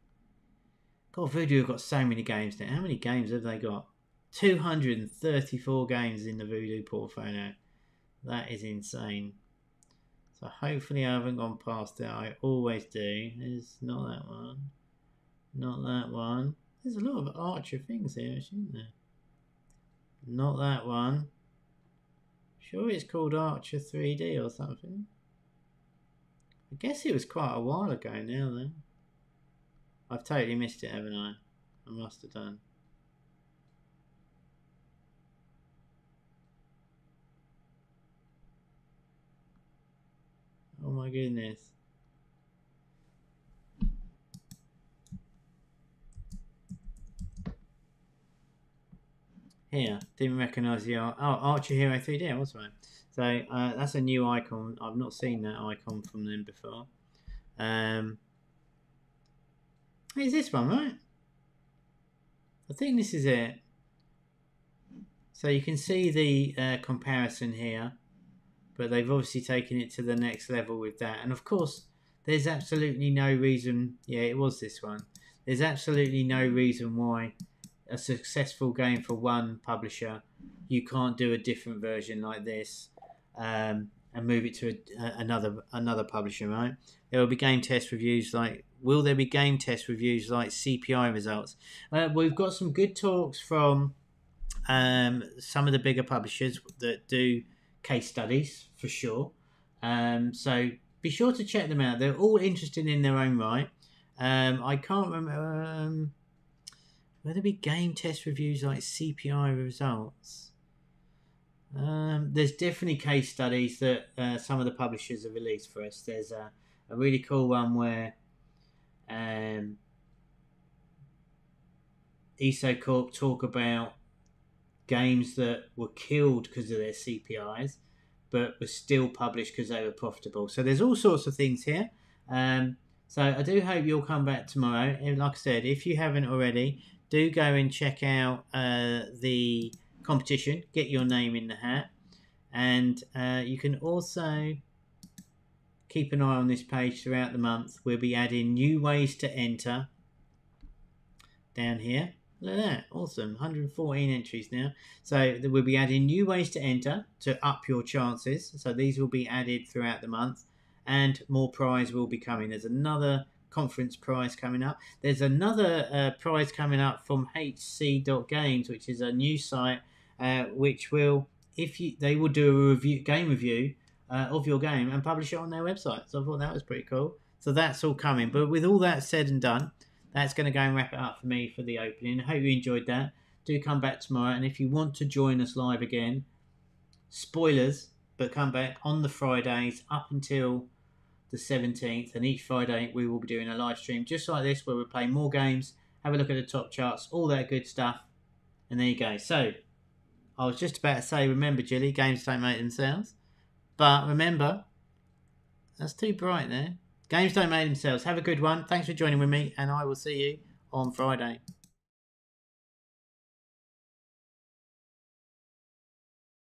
God, Voodoo have got so many games now. How many games have they got? 234 games in the Voodoo portfolio. That is insane. So hopefully I haven't gone past it. I always do. It's not that one. Not that one. There's a lot of Archer things here, isn't there? Not that one. Sure, it's called Archer 3D or something. I guess it was quite a while ago now, though. I've totally missed it, haven't I? I must have done. Oh my goodness. Here, didn't recognise the Archer Hero 3D, I was right. So that's a new icon. I've not seen that icon from them before. It's this one, right? I think this is it. So you can see the comparison here, but they've obviously taken it to the next level with that. And of course, there's absolutely no reason. Yeah, it was this one. There's absolutely no reason why a successful game for one publisher, you can't do a different version like this and move it to another publisher, right? There will be game test reviews like. Will there be game test reviews like CPI results? We've got some good talks from some of the bigger publishers that do case studies for sure. So be sure to check them out. They're all interesting in their own right. I can't remember. Will there be game test reviews like CPI results? There's definitely case studies that some of the publishers have released for us. There's a really cool one where Corp talk about games that were killed because of their CPIs, but were still published because they were profitable. So there's all sorts of things here. So I do hope you'll come back tomorrow. And like I said, if you haven't already, do go and check out the competition. Get your name in the hat. And you can also keep an eye on this page throughout the month. We'll be adding new ways to enter down here. Look at that. Awesome. 114 entries now. So we'll be adding new ways to enter to up your chances. So these will be added throughout the month. And more prize will be coming. There's another conference prize coming up. There's another prize coming up from hc.games, which is a new site which will, they will do a game review of your game and publish it on their website. So I thought that was pretty cool. So that's all coming. But with all that said and done, that's going to go and wrap it up for me for the opening. I hope you enjoyed that. Do come back tomorrow. And if you want to join us live again, spoilers, but come back on the Fridays up until the 17th. And each Friday we will be doing a live stream just like this where we'll play more games, have a look at the top charts, all that good stuff. And there you go. So I was just about to say, remember, Jilly, games don't make themselves. But remember, that's too bright there. Games don't make themselves. Have a good one. Thanks for joining with me, and I will see you on Friday.